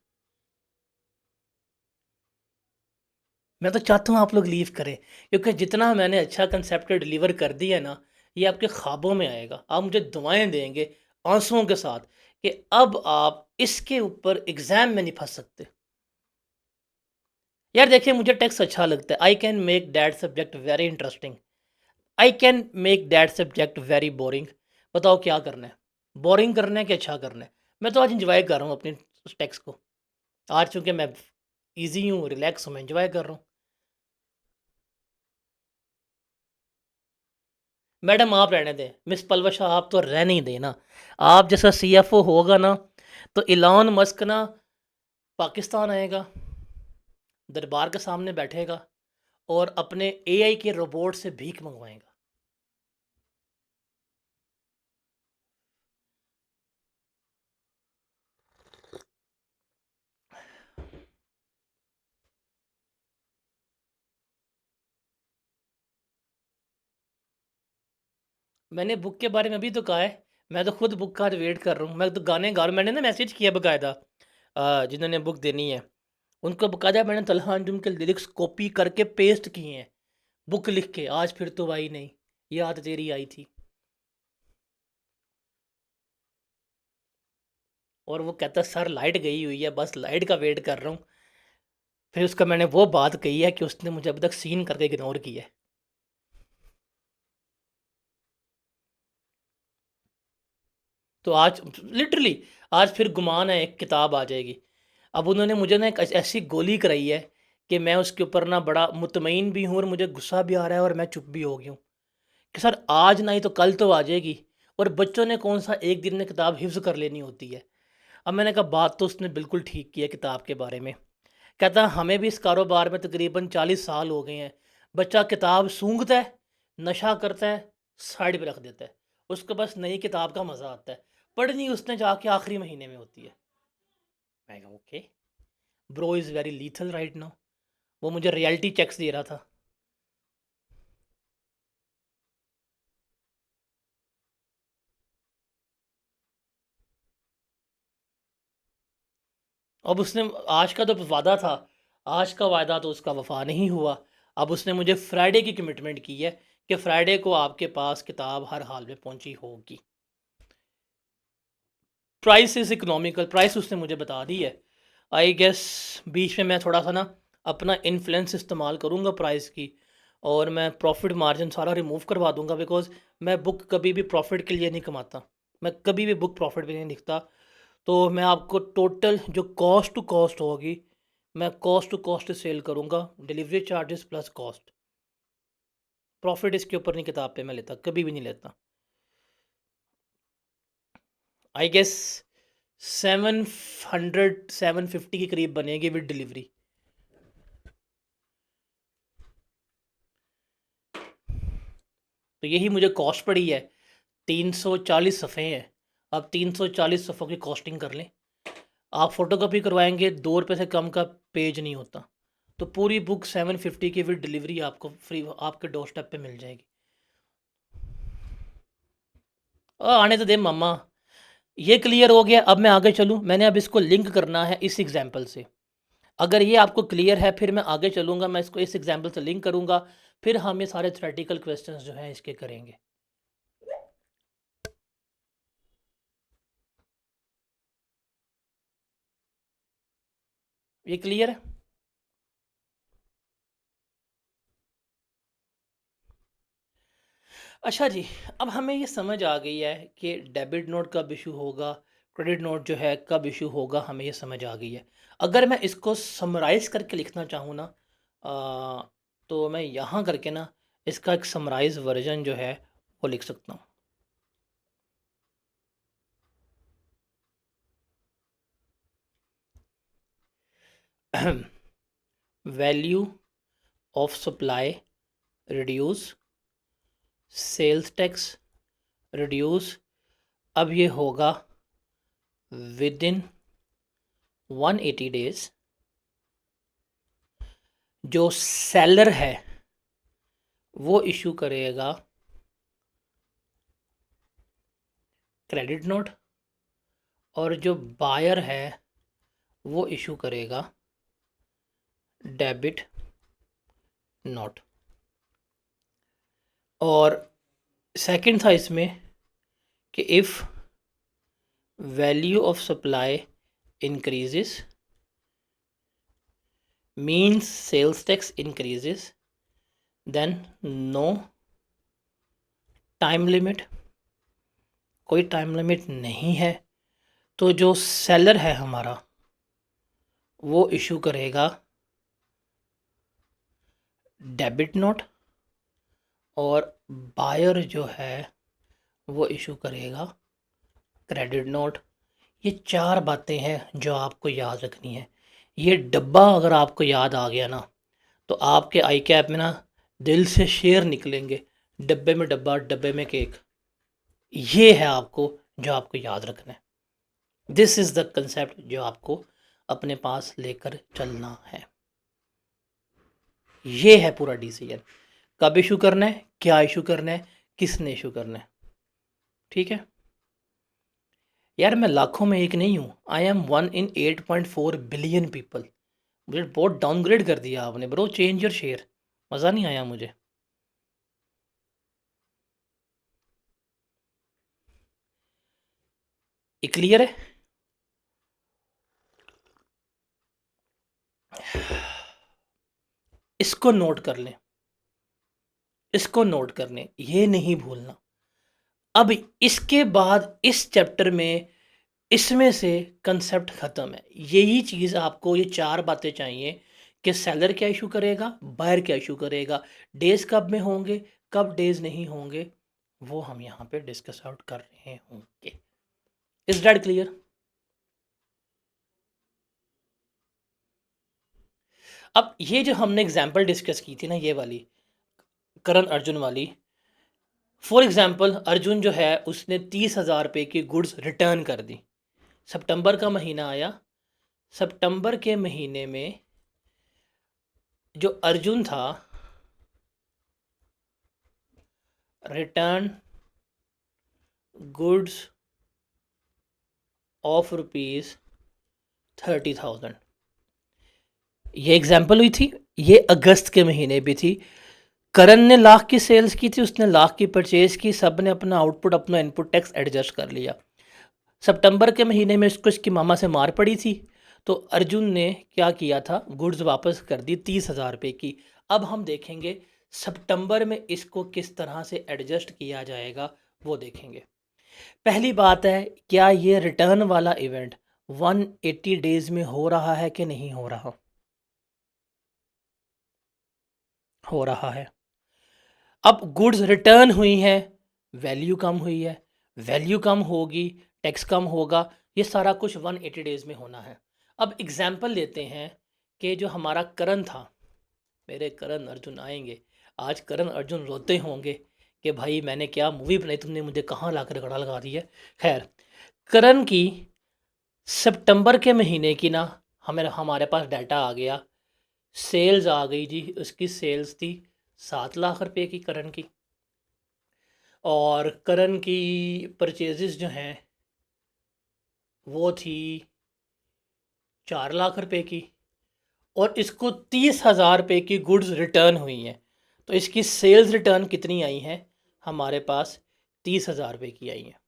मैं तो चाहता हूँ आप लोग लीव करें, क्योंकि जितना मैंने अच्छा कंसेप्ट डिलीवर कर दिया है ना, ये आपके ख्वाबों में आएगा। आप मुझे दुआएं देंगे आंसुओं के साथ कि अब आप इसके ऊपर एग्जाम में नहीं फंस सकते। यार देखिए, मुझे टेक्स्ट अच्छा लगता है। I can make that subject very interesting. I can make that subject very boring. बताओ क्या करना है? बोरिंग करना है कि अच्छा करना है? मैं तो आज इंजॉय कर रहा हूँ अपने टेक्स्ट को। आज चूंकि मैं ईजी हूँ, रिलैक्स हूँ, मैं इंजॉय कर रहा हूँ। मैडम आप रहने दें, मिस पलवशा आप तो रहने ही दें ना। आप जैसा सीएफओ होगा ना, तो इलॉन मस्क ना पाकिस्तान आएगा, दरबार के सामने बैठेगा और अपने एआई के रोबोट से भीख मंगवाएगा। मैंने बुक के बारे में अभी तो कहा है। मैं तो खुद बुक का वेट कर रहा हूँ। मैं तो गाने गा रहा हूँ। मैंने ना मैसेज किया बकायदा, जिन्होंने बुक देनी है उनको बकायदा मैंने तलहा अंजुम के लिरिक्स कॉपी करके पेस्ट किए हैं, बुक लिख के। आज फिर तो आई नहीं, याद तेरी आई थी। और वो कहता सर लाइट गई हुई है, बस लाइट का वेट कर रहा हूँ। फिर उसका मैंने वो बात कही है कि उसने मुझे अभी तक सीन करके इग्नोर किया है। तो आज लिटरली आज फिर गुमान है एक किताब आ जाएगी। अब उन्होंने मुझे ना एक ऐसी गोली कराई है कि मैं उसके ऊपर ना बड़ा मुतमईन भी हूँ और मुझे गुस्सा भी आ रहा है और मैं चुप भी हो गया हूँ कि सर आज नहीं तो कल तो आ जाएगी। और बच्चों ने कौन सा एक दिन में किताब हिफ्ज़ कर लेनी होती है। अब मैंने कहा बात तो उसने बिल्कुल ठीक की है किताब के बारे में। कहता है हमें भी इस कारोबार में तकरीबन 40 साल हो गए हैं। बच्चा किताब सूंघता है, नशा करता है, साइड पे रख देता है। उसको बस नई किताब का मज़ा आता है। पढ़नी उसने जाके आखिरी महीने में होती है। मैं कहा okay, bro is very lethal right now. वो मुझे रियलिटी चेक्स दे रहा था। अब उसने आज का तो वादा था, आज का वादा तो उसका वफ़ा नहीं हुआ। अब उसने मुझे फ्राइडे की कमिटमेंट की है कि फ्राइडे को आपके पास किताब हर हाल में पहुंची होगी। प्राइस इज़ इकोनॉमिकल, प्राइस उसने मुझे बता दी है। आई गेस बीच में मैं थोड़ा सा ना अपना इन्फ्लुएंस इस्तेमाल करूँगा प्राइस की, और मैं प्रॉफिट मार्जिन सारा रिमूव करवा दूंगा, बिकॉज मैं बुक कभी भी प्रॉफिट के लिए नहीं कमाता। मैं कभी भी बुक प्रॉफिट पे नहीं लिखता। तो मैं आपको टोटल जो कॉस्ट टू कॉस्ट होगी, मैं कॉस्ट टू कॉस्ट सेल करूँगा, delivery charges plus cost. Profit इसके ऊपर नहीं किताब पे मैं लेता, कभी भी नहीं लेता। आई गेस 700 750 के करीब बनेगी विद डिलीवरी। तो यही मुझे कॉस्ट पड़ी है। 340 सफ़े हैं। अब 340 सफ़ों की कॉस्टिंग कर लें। आप फ़ोटोकॉपी करवाएंगे 2 रुपये से कम का पेज नहीं होता। तो पूरी बुक 750 की विद डिलीवरी आपको फ्री आपके डोर स्टेप पे मिल जाएगी। आने तो दे मामा। ये क्लियर हो गया। अब मैं आगे चलूँ, मैंने अब इसको लिंक करना है इस एग्जाम्पल से। अगर ये आपको क्लियर है फिर मैं आगे चलूँगा, मैं इसको इस एग्जाम्पल से लिंक करूँगा, फिर हम ये सारे थ्योरेटिकल क्वेश्चंस जो हैं इसके करेंगे। ये क्लियर है? अच्छा जी, अब हमें ये समझ आ गई है कि डेबिट नोट कब इशू होगा, क्रेडिट नोट जो है कब इशू होगा, हमें ये समझ आ गई है। अगर मैं इसको समराइज़ करके लिखना चाहूँ ना, तो मैं यहाँ करके ना इसका एक समराइज वर्जन जो है वो लिख सकता हूँ। Value of supply reduce, sales tax reduce. अब ये होगा विद इन 180 डेज। जो सेलर है वो इशू करेगा क्रेडिट नोट, और जो बायर है वो इशू करेगा डेबिट नोट। और सेकंड था इसमें कि if value of supply increases means sales tax increases, then no time limit. कोई टाइम लिमिट नहीं है तो जो सेलर है हमारा वो इशू करेगा डेबिट नोट, और बायर जो है वो इशू करेगा क्रेडिट नोट। ये 4 बातें हैं जो आपको याद रखनी है। ये डब्बा अगर आपको याद आ गया ना, तो आपके आई कैप में ना दिल से शेर निकलेंगे। डब्बे में डब्बा, डब्बे में केक। ये है आपको जो आपको याद रखना है। दिस इज़ द कंसेप्ट जो आपको अपने पास लेकर चलना है। ये है पूरा डिसीजन, कब इशू करना है, क्या इशू करना है, किसने इशू करना है। ठीक है यार, मैं लाखों में एक नहीं हूँ। I am 1 in 8.4 billion people. मुझे बहुत डाउनग्रेड कर दिया आपने ब्रो। Change your share. मज़ा नहीं आया मुझे। ये क्लियर है? इसको नोट कर लें, इसको नोट कर लें, ये नहीं भूलना। अब इसके बाद इस चैप्टर में इसमें से कंसेप्ट ख़त्म है। यही चीज़ आपको, ये 4 बातें चाहिए कि सेलर क्या इशू करेगा, बायर क्या इशू करेगा, डेज़ कब में होंगे, कब डेज़ नहीं होंगे, वो हम यहाँ पे डिस्कस आउट कर रहे होंगे। Is that clear? अब ये जो हमने एग्जांपल डिस्कस की थी ना, ये वाली करण अर्जुन वाली, फॉर एग्जांपल अर्जुन जो है उसने 30,000 रुपये की गुड्स रिटर्न कर दी। सितंबर का महीना आया, सितंबर के महीने में जो अर्जुन था, रिटर्न गुड्स ऑफ रुपीज़ 30,000, ये एग्जाम्पल हुई थी। ये अगस्त के महीने भी थी। करण ने लाख की सेल्स की थी, उसने लाख की परचेज की, सब ने अपना आउटपुट, अपना इनपुट टैक्स एडजस्ट कर लिया। सितंबर के महीने में इसको इसकी मामा से मार पड़ी थी, तो अर्जुन ने क्या किया था, गुड्स वापस कर दी 30,000 रुपये की। अब हम देखेंगे सितंबर में इसको किस तरह से एडजस्ट किया जाएगा, वो देखेंगे। पहली बात है, क्या ये रिटर्न वाला इवेंट 180 डेज में हो रहा है कि नहीं हो रहा? हो रहा है। अब गुड्स रिटर्न हुई हैं, वैल्यू कम हुई है, वैल्यू कम होगी, टैक्स कम होगा, ये सारा कुछ 180 डेज में होना है। अब एग्जाम्पल लेते हैं कि जो हमारा करण था, मेरे करण अर्जुन आएंगे, आज करण अर्जुन रोते होंगे कि भाई मैंने क्या मूवी बनाई, तुमने मुझे कहाँ ला कर गड़ा लगा दी है। खैर, करण की सितंबर के महीने की ना, हमारे पास डाटा आ गया, सेल्स आ गई जी। उसकी सेल्स थी 7 लाख रुपए की करण की, और करण की परचेजेस जो हैं वो थी 4 लाख रुपए की, और इसको 30,000 रुपये की गुड्स रिटर्न हुई हैं। तो इसकी सेल्स रिटर्न कितनी आई हैं हमारे पास? 30,000 रुपये की आई हैं।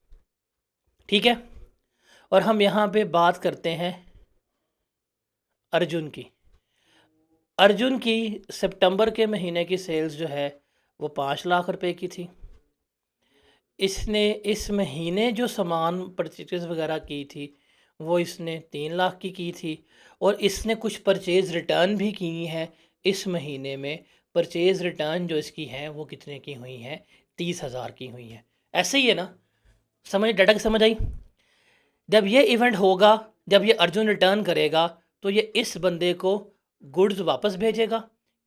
ठीक है, और हम यहाँ पे बात करते हैं अर्जुन की। अर्जुन की सितंबर के महीने की सेल्स जो है वो 5 लाख रुपए की थी। इसने इस महीने जो सामान परचेज वगैरह की थी वो इसने 3 लाख की थी, और इसने कुछ परचेज़ रिटर्न भी की हैं इस महीने में। परचेज़ रिटर्न जो इसकी हैं वो कितने की हुई हैं? 30,000 की हुई हैं। ऐसे ही है ना, समझ, डाटा की समझ आई? जब ये इवेंट होगा, जब ये अर्जुन रिटर्न करेगा, तो ये इस बंदे को गुड्स वापस भेजेगा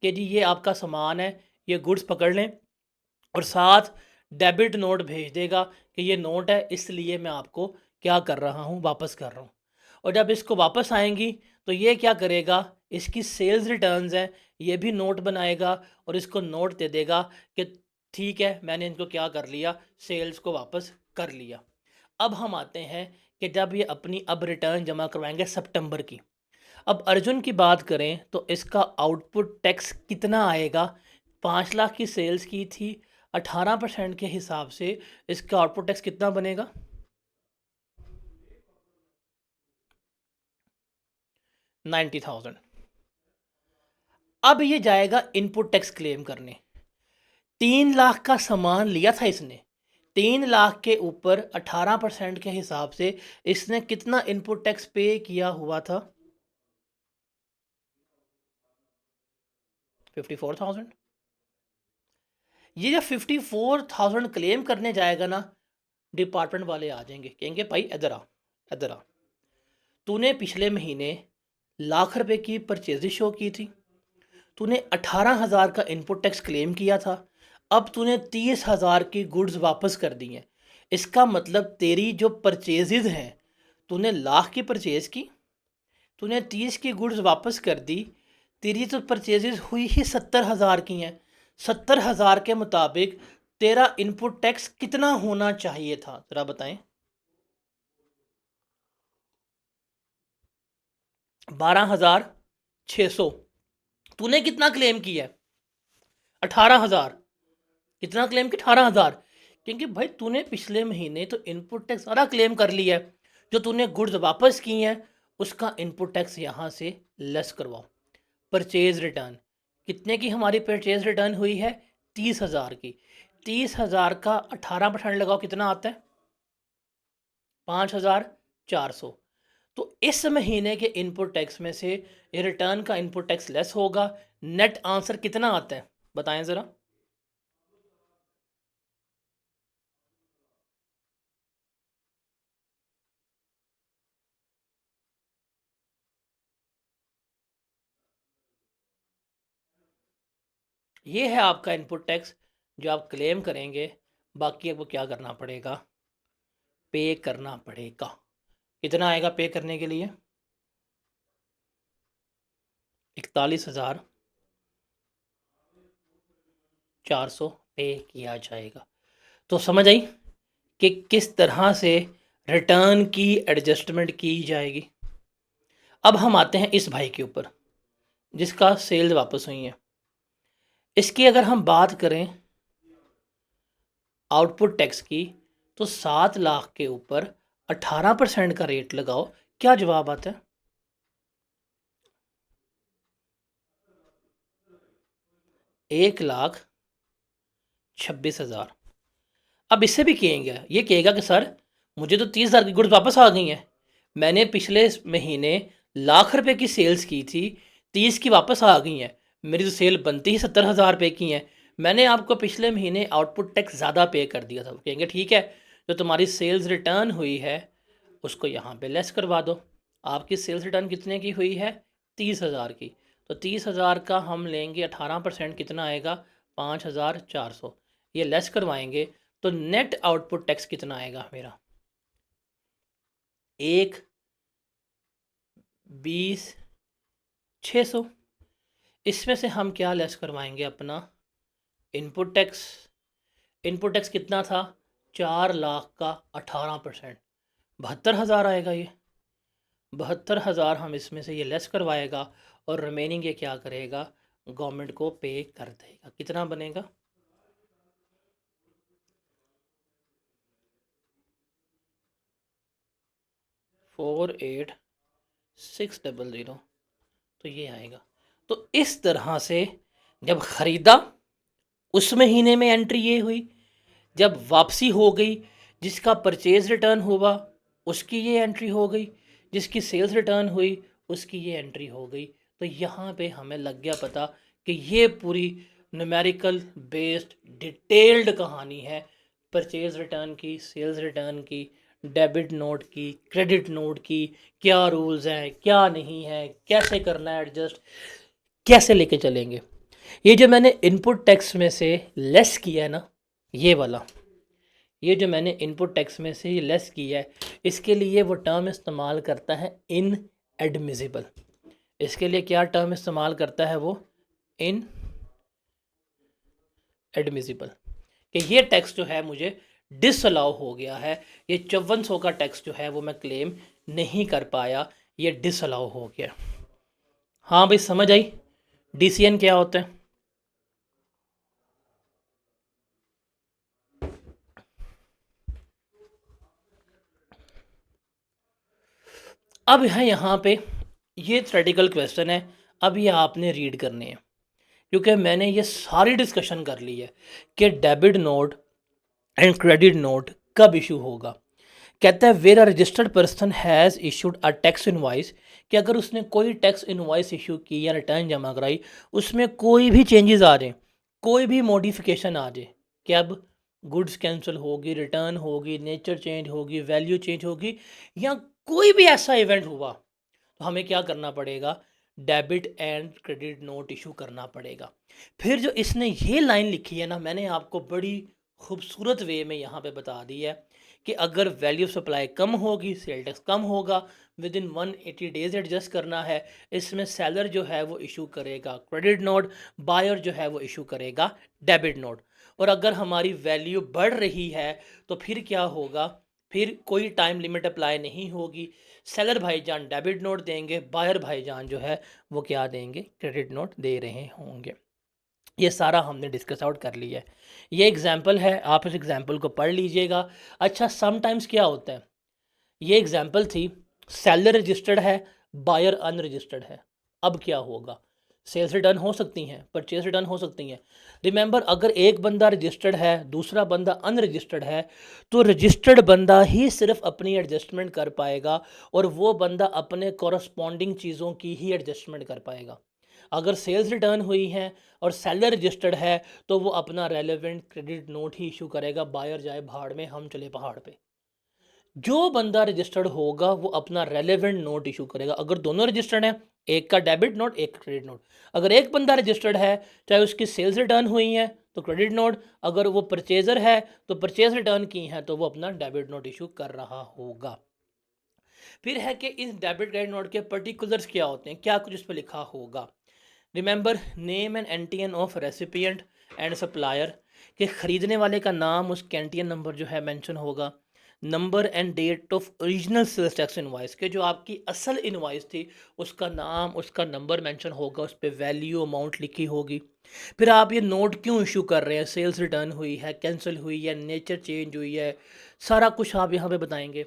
कि जी ये आपका सामान है, ये गुड्स पकड़ लें, और साथ डेबिट नोट भेज देगा कि ये नोट है, इसलिए मैं आपको क्या कर रहा हूँ, वापस कर रहा हूँ। और जब इसको वापस आएंगी तो ये क्या करेगा, इसकी सेल्स रिटर्न्स हैं, ये भी नोट बनाएगा और इसको नोट दे देगा कि ठीक है, मैंने इनको क्या कर लिया, सेल्स को वापस कर लिया। अब हम आते हैं कि जब ये अपनी अब रिटर्न जमा करवाएंगे सितंबर की। अब अर्जुन की बात करें तो इसका आउटपुट टैक्स कितना आएगा? 5 लाख की सेल्स की थी, 18% के हिसाब से इसका आउटपुट टैक्स कितना बनेगा? 90,000। अब ये जाएगा इनपुट टैक्स क्लेम करने। 3 लाख का सामान लिया था इसने, 3 लाख के ऊपर 18% के हिसाब से इसने कितना इनपुट टैक्स पे किया हुआ था? 54,000। ये जब 54,000 क्लेम करने जाएगा ना, डिपार्टमेंट वाले आ जाएंगे, कहेंगे भाई इधर आ, इधर आ, तूने पिछले महीने लाख रुपए की परचेज शो की थी, तूने 18,000 का इनपुट टैक्स क्लेम किया था, अब तूने 30,000 की गुड्स वापस कर दी हैं। इसका मतलब तेरी जो परचेजेज हैं, तूने लाख की परचेज की, तूने 30 की गुड्स वापस कर दी, तेरी तो परचेजेज हुई ही 70,000 की हैं। 70,000 के मुताबिक तेरा इनपुट टैक्स कितना होना चाहिए था, ज़रा बताएं? 12,600। तूने कितना क्लेम किया है? 18,000। कितना क्लेम किया? 18,000। क्योंकि भाई तूने पिछले महीने तो इनपुट टैक्स सारा क्लेम कर लिया है, जो तूने गुड्स वापस की हैं उसका इनपुट टैक्स यहाँ से लेस करवाओ। परचेज रिटर्न कितने की हमारी परचेज रिटर्न हुई है? 30,000 की। 30,000 का 18% लगाओ, कितना आता है? 5,400। तो इस महीने के इनपुट टैक्स में से ये रिटर्न का इनपुट टैक्स लेस होगा। नेट आंसर कितना आता है बताएं ज़रा। ये है आपका इनपुट टैक्स जो आप क्लेम करेंगे। बाकी आपको क्या करना पड़ेगा? पे करना पड़ेगा। कितना आएगा पे करने के लिए? 41,400 पे किया जाएगा। तो समझ आई कि किस तरह से रिटर्न की एडजस्टमेंट की जाएगी। अब हम आते हैं इस भाई के ऊपर जिसका सेल्स वापस हुई है। इसकी अगर हम बात करें आउटपुट टैक्स की, तो 7 लाख के ऊपर 18% का रेट लगाओ, क्या जवाब आता है? 1,26,000। अब इससे भी कहेंगे, ये कहेगा कि सर मुझे तो 30,000 की गुड्स वापस आ गई हैं, मैंने पिछले महीने लाख रुपए की सेल्स की थी, 30 की वापस आ गई हैं, मेरी तो सेल बनती ही 70,000 रुपये की हैं, मैंने आपको पिछले महीने आउटपुट टैक्स ज़्यादा पे कर दिया था। कहेंगे ठीक है, जो तुम्हारी सेल्स रिटर्न हुई है उसको यहाँ पे लेस करवा दो। आपकी सेल्स रिटर्न कितने की हुई है? 30,000 की। तो 30,000 का हम लेंगे 18%, कितना आएगा? 5,400। ये लेस करवाएंगे तो नेट आउटपुट टैक्स कितना आएगा मेरा? 1,20,600। इसमें से हम क्या लेस करवाएंगे? अपना इनपुट टैक्स। इनपुट टैक्स कितना था? 4 लाख का 18%, 72,000 आएगा। ये 72,000 हम इसमें से ये लेस करवाएगा और रिमेनिंग ये क्या करेगा? गवर्नमेंट को पे कर देगा। कितना बनेगा? 48,600। तो ये आएगा। तो इस तरह से जब ख़रीदा उस महीने में एंट्री ये हुई, जब वापसी हो गई जिसका परचेज रिटर्न हुआ उसकी ये एंट्री हो गई, जिसकी सेल्स रिटर्न हुई उसकी ये एंट्री हो गई। तो यहाँ पे हमें लग गया पता कि ये पूरी न्यूमेरिकल बेस्ड डिटेल्ड कहानी है परचेज रिटर्न की, सेल्स रिटर्न की, डेबिट नोट की, क्रेडिट नोट की, क्या रूल्स हैं क्या नहीं है, कैसे करना है एडजस्ट, कैसे लेके चलेंगे। ये जो मैंने इनपुट टैक्स में से लेस किया है ना, ये वाला, ये जो मैंने इनपुट टैक्स में से लेस किया है, इसके लिए वो टर्म इस्तेमाल करता है इन एडमिसिबल। इसके लिए क्या टर्म इस्तेमाल करता है वो? इन एडमिसिबल। कि ये टैक्स जो है मुझे डिसअलाउ हो गया है, ये 5400 का टैक्स जो है वो मैं क्लेम नहीं कर पाया, ये डिसअलाउ हो गया। हाँ भाई समझ आई डीसीएन क्या होता है? अब है यहाँ पे ये थ्योरेटिकल क्वेश्चन है, अब ये आपने रीड करने हैं क्योंकि मैंने ये सारी डिस्कशन कर ली है कि debit note and credit note कब इशू होगा। कहता है where a registered person has issued a tax invoice, कि अगर उसने कोई टैक्स इनवॉइस इशू की या रिटर्न जमा कराई, उसमें कोई भी चेंजेस आ जाए, कोई भी मॉडिफिकेशन आ जाए, कि अब गुड्स कैंसिल होगी, रिटर्न होगी, नेचर चेंज होगी, वैल्यू चेंज होगी, या कोई भी ऐसा इवेंट हुआ, तो हमें क्या करना पड़ेगा? Debit and credit note issue करना पड़ेगा। फिर जो इसने ये लाइन लिखी है ना, मैंने आपको बड़ी खूबसूरत वे में यहाँ पे बता दी है कि अगर वैल्यू सप्लाई कम होगी सेल टैक्स कम होगा, विद इन 180 डेज एडजस्ट करना है। इसमें सेलर जो है वो इशू करेगा क्रेडिट नोट, बायर जो है वो इशू करेगा डेबिट नोट। और अगर हमारी वैल्यू बढ़ रही है तो फिर क्या होगा? फिर कोई टाइम लिमिट अप्लाई नहीं होगी, सेलर भाईजान डेबिट नोट देंगे, बायर भाईजान जो है वो क्या देंगे? क्रेडिट नोट दे रहे होंगे। ये सारा हमने डिस्कस आउट कर लिया है। ये एग्जाम्पल है, आप इस एग्जाम्पल को पढ़ लीजिएगा। अच्छा समटाइम्स क्या होता है, ये एग्जाम्पल थी, सेलर रजिस्टर्ड है, बायर अनरजिस्टर्ड है। अब क्या होगा? सेल्स रिटर्न हो सकती हैं, परचेज रिटर्न हो सकती हैं। रिमेंबर, अगर एक बंदा रजिस्टर्ड है, दूसरा बंदा अनरजिस्टर्ड है, तो रजिस्टर्ड बंदा ही सिर्फ अपनी एडजस्टमेंट कर पाएगा और वो बंदा अपने कॉरस्पॉन्डिंग चीज़ों की ही एडजस्टमेंट कर पाएगा। अगर सेल्स रिटर्न हुई है और सेलर रजिस्टर्ड है, तो वो अपना रेलेवेंट क्रेडिट नोट ही इशू करेगा। बायर जाए भाड़ में, हम चले पहाड़ पे। जो बंदा रजिस्टर्ड होगा वो अपना रेलेवेंट नोट इशू करेगा। अगर दोनों रजिस्टर्ड हैं, एक का डेबिट नोट, एक का क्रेडिट नोट। अगर एक बंदा रजिस्टर्ड है, चाहे उसकी सेल्स रिटर्न हुई है तो क्रेडिट नोट, अगर वो परचेजर है तो परचेज रिटर्न की है तो वो अपना डेबिट नोट इशू कर रहा होगा। फिर है कि इस डेबिट क्रेडिट नोट के पर्टिकुलर्स क्या होते हैं, क्या कुछ इस पर लिखा होगा। Remember, name and NTN of recipient and supplier, के खरीदने वाले का नाम, उसके एनटीएन नंबर जो है मेंशन होगा। Number and date of original sales tax invoice, के जो आपकी असल इनवॉइस थी उसका नाम, उसका नंबर मेंशन होगा, उस पर वैल्यू अमाउंट लिखी होगी। फिर आप ये नोट क्यों इशू कर रहे हैं, सेल्स रिटर्न हुई है, कैंसिल हुई है, नेचर चेंज हुई है, सारा कुछ आप यहाँ पे बताएंगे।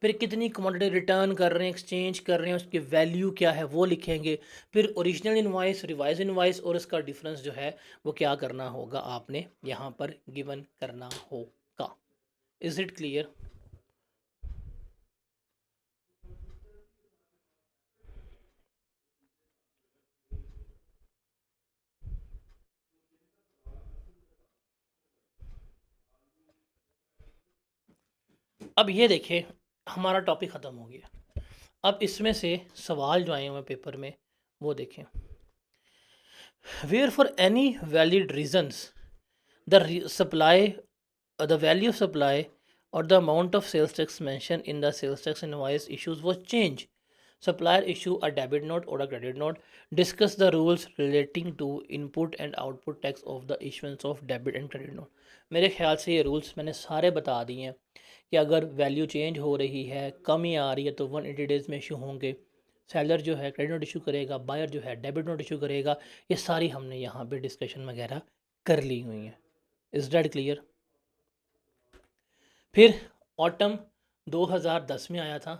फिर कितनी कमोडिटी रिटर्न कर रहे हैं, एक्सचेंज कर रहे हैं, उसकी वैल्यू क्या है वो लिखेंगे। फिर ओरिजिनल इनवाइस, रिवाइज इनवाइस और इसका डिफरेंस जो है वो क्या करना होगा, आपने यहाँ पर गिवन करना होगा। Is it clear? अब ये देखें, हमारा टॉपिक ख़त्म हो गया। अब इसमें से सवाल जो आए हुए पेपर में वो देखें। Where for any valid reasons the supply the value of supply or the amount of sales tax mentioned in the sales tax invoice issues was changed. Supplier issue a debit note or a credit note. Discuss the rules relating to input and output tax of the issuance of debit and credit note. मेरे ख्याल से ये rules मैंने सारे बता दिए हैं कि अगर वैल्यू चेंज हो रही है, कमी आ रही है तो 180 डेज़ में इशू होंगे। सेलर जो है क्रेडिट नोट इशू करेगा, बायर जो है डेबिट नोट इशू करेगा। ये सारी हमने यहाँ पे डिस्कशन वगैरह कर ली हुई हैं। Is that clear? फिर ऑटम 2010 में आया था।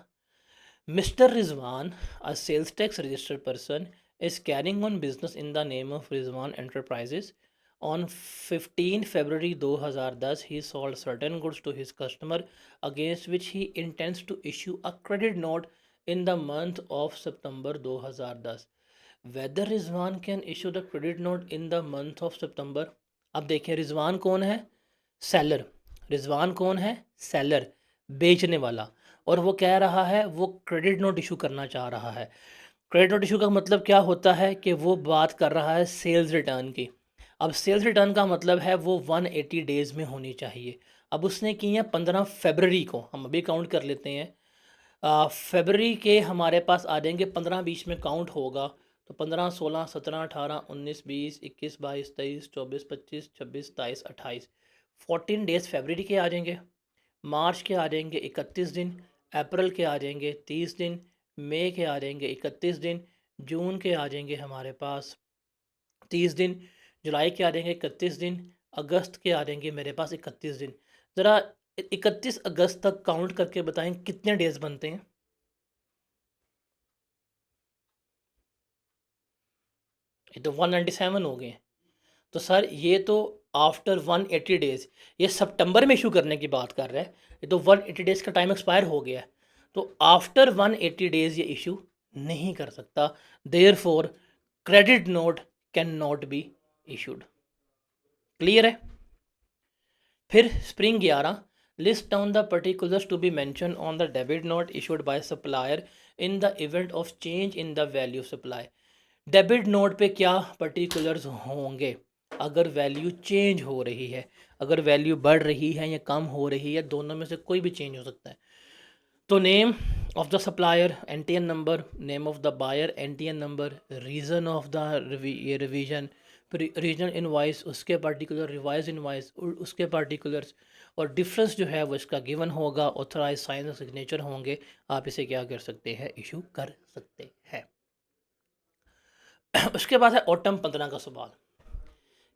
Mister Rizwan, a sales tax registered person, is carrying on business in the name of Rizwan enterprises. On 15 February 2010 he sold certain goods to his customer against which he intends to issue a credit note in the month of September 2010. Whether Rizwan can issue the credit note in the month of September. अब देखिए, रिजवान कौन है? Seller. Rizwan कौन है? Seller, बेचने वाला। और वो कह रहा है वो क्रेडिट नोट इशू करना चाह रहा है। क्रेडिट नोट इशू का मतलब क्या होता है कि वो बात कर रहा है सेल्स रिटर्न की। अब सेल्स रिटर्न का मतलब है वो 180 डेज़ में होनी चाहिए। अब उसने की है 15 फरवरी को, हम अभी काउंट कर लेते हैं। फरवरी के हमारे पास आ जाएंगे 15, बीच में काउंट होगा तो 15, 16, 17, 18, 19, 20, 21, 22, 23, 24, 25, 26, 27, 28, 14 डेज़ फरवरी के आ जाएंगे। मार्च के आ जाएंगे 31 दिन, अप्रैल के आ जाएंगे 30 दिन, मई के आ जाएंगे 31 दिन, जून के आ जाएंगे हमारे पास 30 दिन, जुलाई के आ जाएंगे 31 दिन, अगस्त के आ जाएंगे मेरे पास 31 दिन। ज़रा 31 अगस्त तक काउंट करके बताएं कितने डेज़ बनते हैं। ये तो 197 हो गए। तो सर ये तो आफ्टर 180 डेज़, ये सितंबर में इशू करने की बात कर रहा है। ये तो 180 डेज़ का टाइम एक्सपायर हो गया है, तो आफ्टर 180 डेज़ ये इशू नहीं कर सकता। Therefore credit note can not be issued. Clear है? फिर spring 11, list down the particulars to be mention on the debit note issued by supplier in the event of change in the value supply. Debit note पे क्या particulars होंगे अगर value change हो रही है, अगर वैल्यू बढ़ रही है या कम हो रही है, दोनों में से कोई भी चेंज हो सकता है। तो name of the supplier, NTN number, name of the buyer, NTN number, reason of the revision, regional invoice, उसके पर्टिकुलर, रिवाइज इनवाइस उसके पर्टिकुलर्स, और डिफरेंस जो है वो इसका गिवन होगा, ऑथराइज साइन और सिग्नेचर होंगे। आप इसे क्या कर सकते हैं, इशू कर सकते हैं। उसके बाद है ऑटम 15 का सवाल।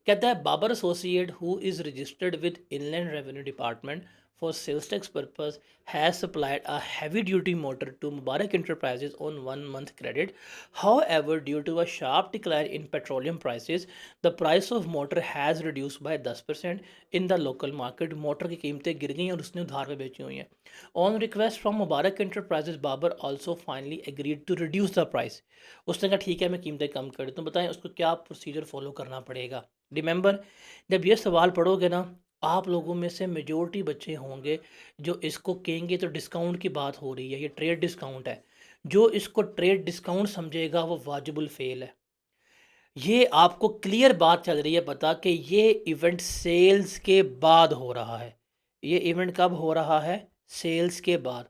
कहता है Babar associate who is registered with inland revenue department for sales tax purpose has supplied a heavy duty motor to Mubarak Enterprises on 1 month credit. However, due to a sharp decline in petroleum prices, the price of motor has reduced by 10% in the local market. Motor की कीमतें गिर गई और उसने उधार पे बेची हुई हैं. On request from Mubarak Enterprises, Babar also finally agreed to reduce the price. उसने कहा ठीक है मैं कीमतें कम कर देता हूँ. बताएं उसको क्या प्रोसीजर फॉलो करना पड़ेगा. रिमेंबर, जब ये सवाल पढ़ोगे ना, आप लोगों में से मेजोरिटी बच्चे होंगे जो इसको कहेंगे तो डिस्काउंट की बात हो रही है, ये ट्रेड डिस्काउंट है. जो इसको ट्रेड डिस्काउंट समझेगा वो वाजिबुल फेल है. ये आपको क्लियर बात चल रही है पता कि ये इवेंट सेल्स के बाद हो रहा है. ये इवेंट कब हो रहा है? सेल्स के बाद.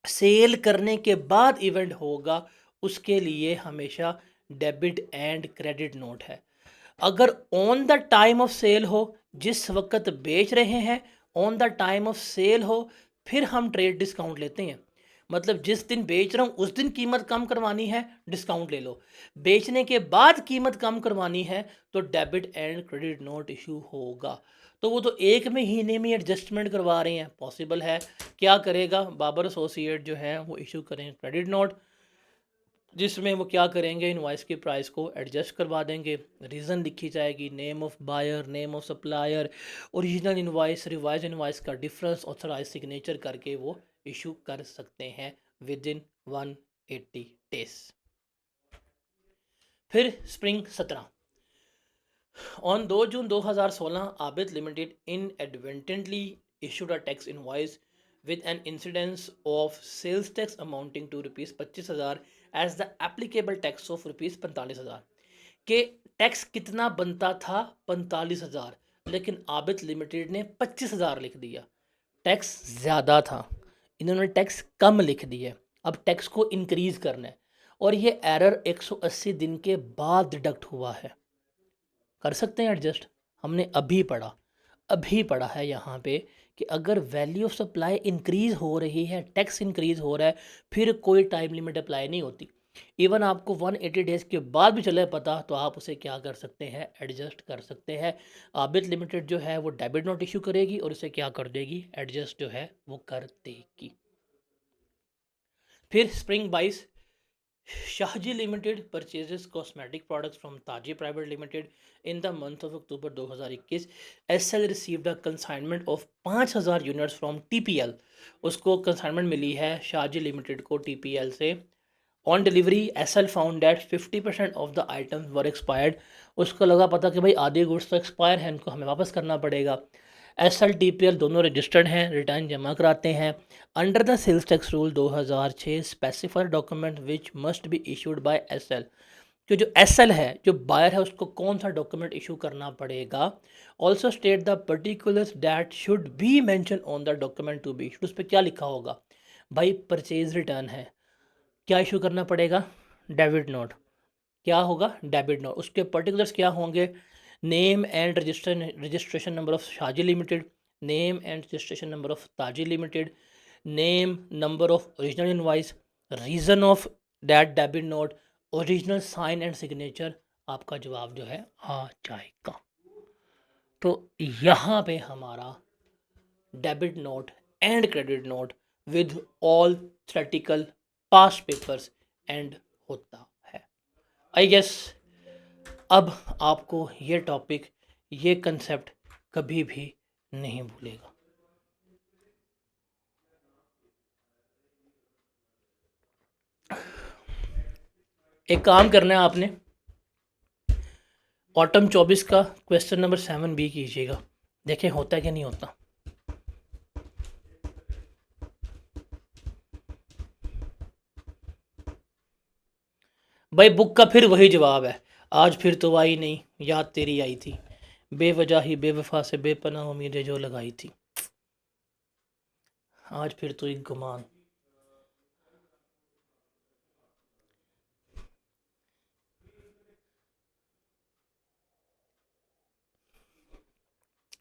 सेल करने के बाद इवेंट होगा, उसके लिए हमेशा डेबिट एंड क्रेडिट नोट है. अगर on the time of sale हो, जिस वक्त बेच रहे हैं on the time of sale हो, फिर हम ट्रेड डिस्काउंट लेते हैं. मतलब जिस दिन बेच रहा हूँ उस दिन कीमत कम करवानी है, डिस्काउंट ले लो. बेचने के बाद कीमत कम करवानी है तो debit and credit note issue होगा. तो वो तो 1 महीने में एडजस्टमेंट करवा रहे हैं, पॉसिबल है. क्या करेगा बाबर एसोसिएट जो है वो इशू करेंगे क्रेडिट नोट, जिसमें वो क्या करेंगे इनवॉइस के प्राइस को एडजस्ट करवा देंगे. रीज़न लिखी जाएगी, name of buyer, name of supplier, original invoice, revise invoice का डिफरेंस, ऑथराइज सिग्नेचर करके वो इशू कर सकते हैं विद इन 180 डेज. फिर स्प्रिंग 17. ऑन 2 June 2016 Abid limited inadvertently issued a tax invoice with an incidence of sales tax amounting to rupees 25,000 as the applicable tax of rupees 45,000. के tax कितना बनता था? 45,000, लेकिन आबिद लिमिटेड ने 25,000 लिख दिया. टैक्स ज़्यादा था, इन्होंने टैक्स कम लिख दिया. अब टैक्स को इंक्रीज़ करना है और ये एरर 180 दिन के बाद डिडक्ट हुआ है. कर सकते हैं एडजस्ट. हमने अभी पढ़ा है यहाँ पे कि अगर वैल्यू ऑफ सप्लाई इंक्रीज़ हो रही है, टैक्स इंक्रीज़ हो रहा है, फिर कोई टाइम लिमिट अप्लाई नहीं होती. इवन आपको 180 डेज़ के बाद भी चले पता तो आप उसे क्या कर सकते हैं? एडजस्ट कर सकते हैं. आबिद लिमिटेड जो है वो डेबिट नोट इशू करेगी और उसे क्या कर देगी? एडजस्ट जो है वो कर देगी. फिर spring 22. Shahji Limited purchases cosmetic products from Taji Private Limited in the month of October 2021. SL received a consignment of 5,000 units from TPL. उसको कंसाइनमेंट मिली है शाहजी लिमिटेड को TPL से. On delivery SL found that 50% of the items were expired. उसको लगा पता कि भाई आधे गुड्स तो एक्सपायर हैं, इनको हमें वापस करना पड़ेगा. SL TPL दोनों रजिस्टर्ड हैं, रिटर्न जमा कराते हैं. Under the sales tax rule 2006 specified document which must be issued by SL. जो SL है, जो बायर है, उसको कौन सा डॉक्यूमेंट इशू करना पड़ेगा? Also state the particulars that should be mention on the document to be issued. उस पर क्या लिखा होगा? भाई परचेज रिटर्न है, क्या इशू करना पड़ेगा? Debit note. क्या होगा? Debit note. उसके पर्टिकुलर्स क्या होंगे? Name and registration number of Shahji limited, name and registration number of Taji limited, name number of original invoice, reason of that debit note, original sign and signature. आपका जवाब जो है आ जाएगा. तो यहाँ पे हमारा debit note and credit note with all theoretical past papers and होता है. आई गेस अब आपको ये टॉपिक, ये कंसेप्ट कभी भी नहीं भूलेगा. एक काम करना है आपने, ऑटम 24 का क्वेश्चन नंबर 7B कीजिएगा, देखें होता है कि नहीं होता. भाई बुक का फिर वही जवाब है, आज फिर तो आई नहीं, याद तेरी आई थी, बेवजह ही बेवफा से बेपनाह उम्मीदें जो लगाई थी, आज फिर तो एक गुमान.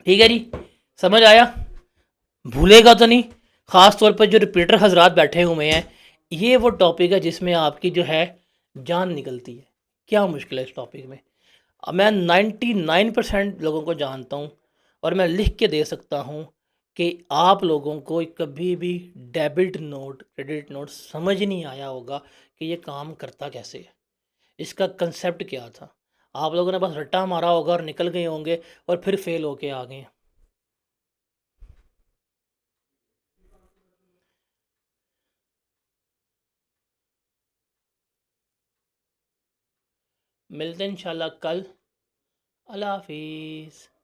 ठीक है जी, समझ आया? भूलेगा तो नहीं. ख़ास तौर पर जो रिपीटर हजरात बैठे हुए हैं, ये वो टॉपिक है जिसमें आपकी जो है जान निकलती है. क्या मुश्किल है इस टॉपिक में? मैं 99% लोगों को जानता हूँ और मैं लिख के दे सकता हूँ कि आप लोगों को कभी भी डेबिट नोट, क्रेडिट नोट समझ नहीं आया होगा कि ये काम करता कैसे है, इसका कंसेप्ट क्या था। आप लोगों ने बस रट्टा मारा होगा और निकल गए होंगे और फिर फेल होके आ गए। मिलते हैं इंशाल्लाह कल। अल्लाह हाफिज़।